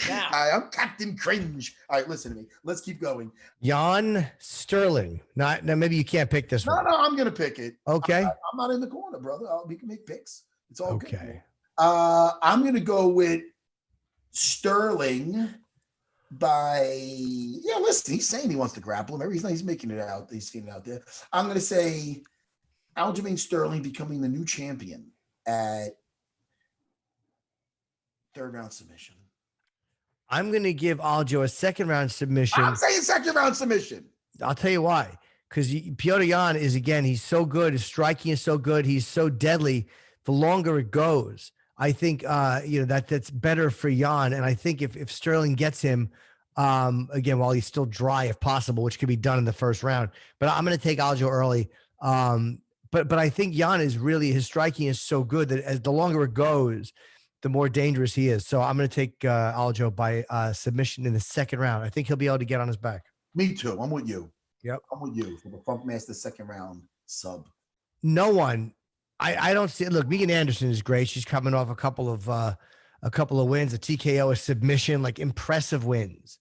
I'm Captain Cringe. All right, listen to me. Let's keep going. Jan Sterling. Now, maybe you can't pick this one. No, I'm going to pick it. Okay. I'm not in the corner, brother. We can make picks. It's all okay. Good. I'm going to go with Sterling listen, he's saying he wants to grapple him. He's making it out. He's seeing it out there. I'm going to say Aljamain Sterling becoming the new champion at third round submission. I'm going to give Aljo a second round submission. I'm saying second round submission. I'll tell you why. Because Petr Yan is, again, he's so good. His striking is so good. He's so deadly. The longer it goes, I think, that's better for Yan. And I think if Sterling gets him, again, while he's still dry, if possible, which could be done in the first round, but I'm going to take Aljo early. But I think Yan is really, his striking is so good that as the longer it goes, the more dangerous he is. So I'm going to take Aljo by submission in the second round. I think he'll be able to get on his back. Me too. I'm with you. Yep. I'm with you for the Funkmaster second round sub. No one. I don't see. Look, Megan Anderson is great. She's coming off a couple of wins, a TKO, a submission, like impressive wins.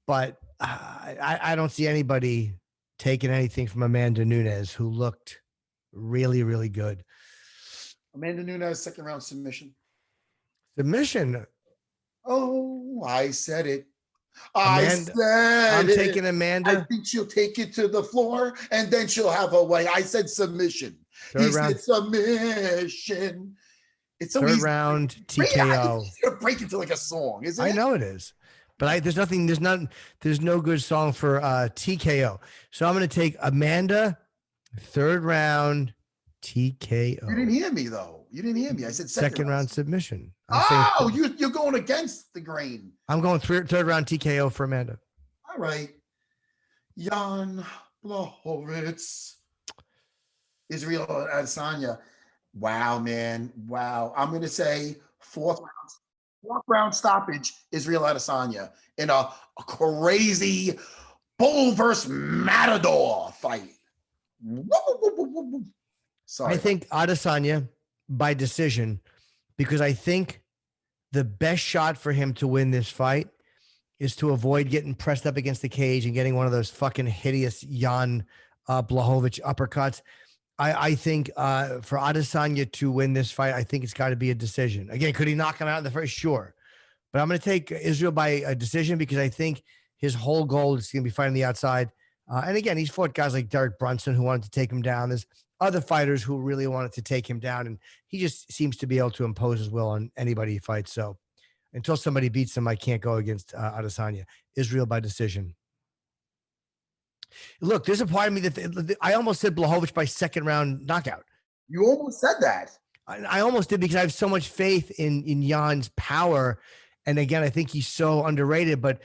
But I don't see anybody taking anything from Amanda Nunes, who looked really, really good. Amanda Nunes second round submission. Submission. Oh, I said it. I'm taking Amanda. I think she'll take it to the floor and then she'll have her way. I said submission. He said submission. It's so third easy. Round TKO. It's gonna break into like a song, isn't it? I know it is, but there's no good song for TKO. So I'm going to take Amanda, third round TKO. You didn't hear me though. You didn't hear me. I said second round submission. You're going against the grain. I'm going third round TKO for Amanda. All right. Jan Blahovic. Israel Adesanya. Wow, man. Wow. I'm going to say fourth round stoppage, Israel Adesanya in a crazy bull versus matador fight. Sorry. I think Adesanya by decision, because I think the best shot for him to win this fight is to avoid getting pressed up against the cage and getting one of those fucking hideous Jan Blahovic uppercuts. I think for Adesanya to win this fight, I think it's got to be a decision. Again, could he knock him out in the first? Sure. But I'm going to take Israel by a decision because I think his whole goal is going to be fighting the outside. And again, he's fought guys like Derek Brunson who wanted to take him down. There's other fighters who really wanted to take him down, and he just seems to be able to impose his will on anybody he fights. So until somebody beats him, I can't go against Adesanya. Israel by decision. Look, there's a part of me that I almost said Blahovic by second round knockout. You almost said that. I almost did because I have so much faith in Jan's power. And again, I think he's so underrated, but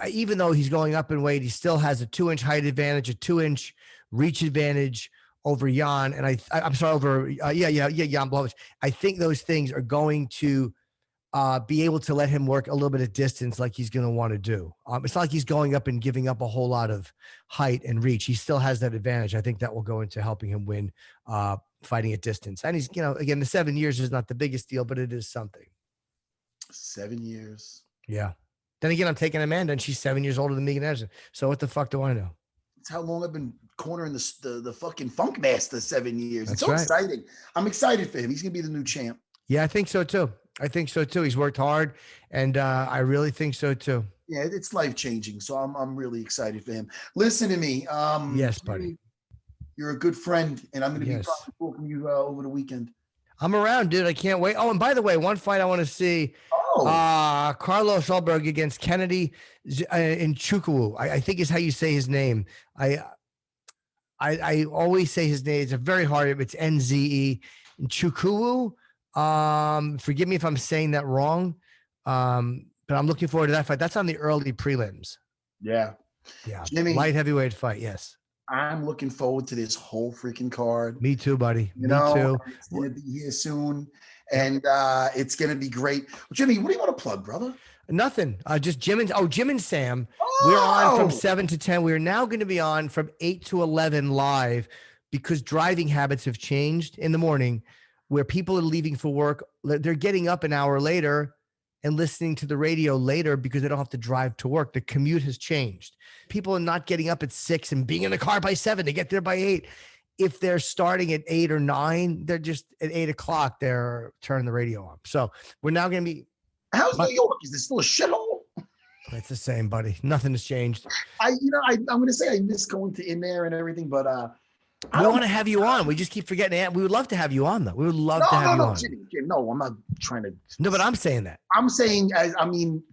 even though he's going up in weight, he still has a 2-inch height advantage, a 2-inch reach advantage over Jan. And I'm sorry, over Jan Blahovic. I think those things are going to be able to let him work a little bit of distance like he's going to want to do. It's not like he's going up and giving up a whole lot of height and reach. He still has that advantage. I think that will go into helping him win fighting at distance. And he's, again, the 7 years is not the biggest deal, but it is something. 7 years. Yeah. Then again, I'm taking Amanda and she's 7 years older than Megan Anderson. So what the fuck do I know? It's how long I've been cornering the fucking Funkmaster 7 years. That's it's so right. exciting. I'm excited for him. He's going to be the new champ. Yeah, I think so too. He's worked hard, and I really think so too. Yeah, it's life-changing. So I'm really excited for him. Listen to me. Yes, buddy. You're a good friend, and I'm going to be Yes. talking to you over the weekend. I'm around, dude. I can't wait. Oh, and by the way, one fight I want to see. Carlos Ulberg against Kennedy in Chukwu. I think is how you say his name. I always say his name. It's a very hard. It's NZE in Chukwu. Forgive me if I'm saying that wrong. But I'm looking forward to that fight. That's on the early prelims. Yeah. Yeah. Jimmy, light heavyweight fight. Yes. I'm looking forward to this whole freaking card. Me too, buddy. You Me know, too. it's going to be here soon. And it's going to be great. Jimmy, what do you want to plug, brother? Nothing. Just Jim and Sam. We're on from 7 to 10. We're now going to be on from 8 to 11 live because driving habits have changed in the morning where people are leaving for work. They're getting up an hour later and listening to the radio later because they don't have to drive to work. The commute has changed. People are not getting up at 6 and being in the car by 7 to get there by 8. If they're starting at 8 or 9, they're just at 8 o'clock, they're turning the radio on. So we're now going to be. How's New York? Is it still a shithole? It's the same, buddy. Nothing has changed. I'm going to say I miss going to in there and everything, but we want to have you on. We just keep forgetting it. We would love to have you on, though. We would love to have you on. Jimmy, no, I'm not trying to. No, but I'm saying that. I'm saying,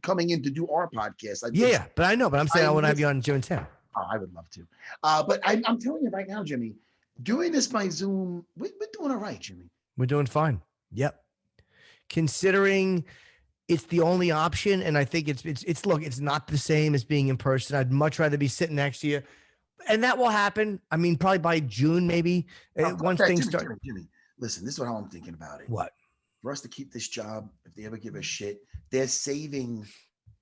coming in to do our podcast. Yeah, but I know. But I'm saying I want to have you on Jim and Sam. Oh, I would love to. But I'm telling you right now, Jimmy, doing this by Zoom, we're doing all right, Jimmy. We're doing fine. Yep. Considering it's the only option, and I think it's look, it's not the same as being in person. I'd much rather be sitting next to you. And that will happen. I mean, probably by June, maybe. Once things start. Jimmy, listen, this is how I'm thinking about it. What? For us to keep this job, if they ever give us shit, they're saving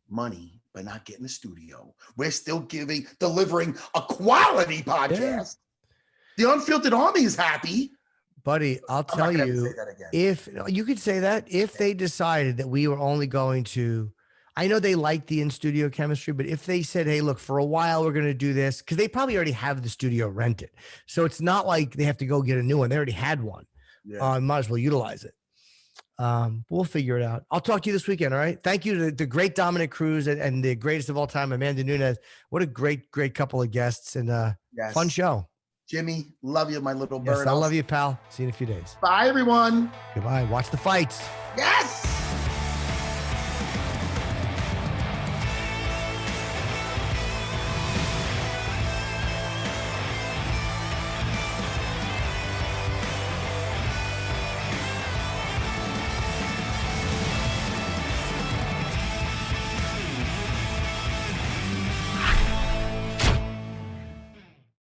money by not getting the studio. We're still delivering a quality podcast. Yeah. The Unfiltered Army is happy. Buddy, I'll tell you, if you could say that, if they decided that we were only going to, I know they like the in-studio chemistry, but if they said, hey, look, for a while, we're going to do this, because they probably already have the studio rented. So it's not like they have to go get a new one. They already had one. Yeah. Might as well utilize it. We'll figure it out. I'll talk to you this weekend. All right. Thank you to the great Dominick Cruz and the greatest of all time, Amanda Nunes. What a great couple of guests and fun show. Jimmy, love you, my little bird. Yes, I love you, pal. See you in a few days. Bye, everyone. Goodbye. Watch the fights. Yes.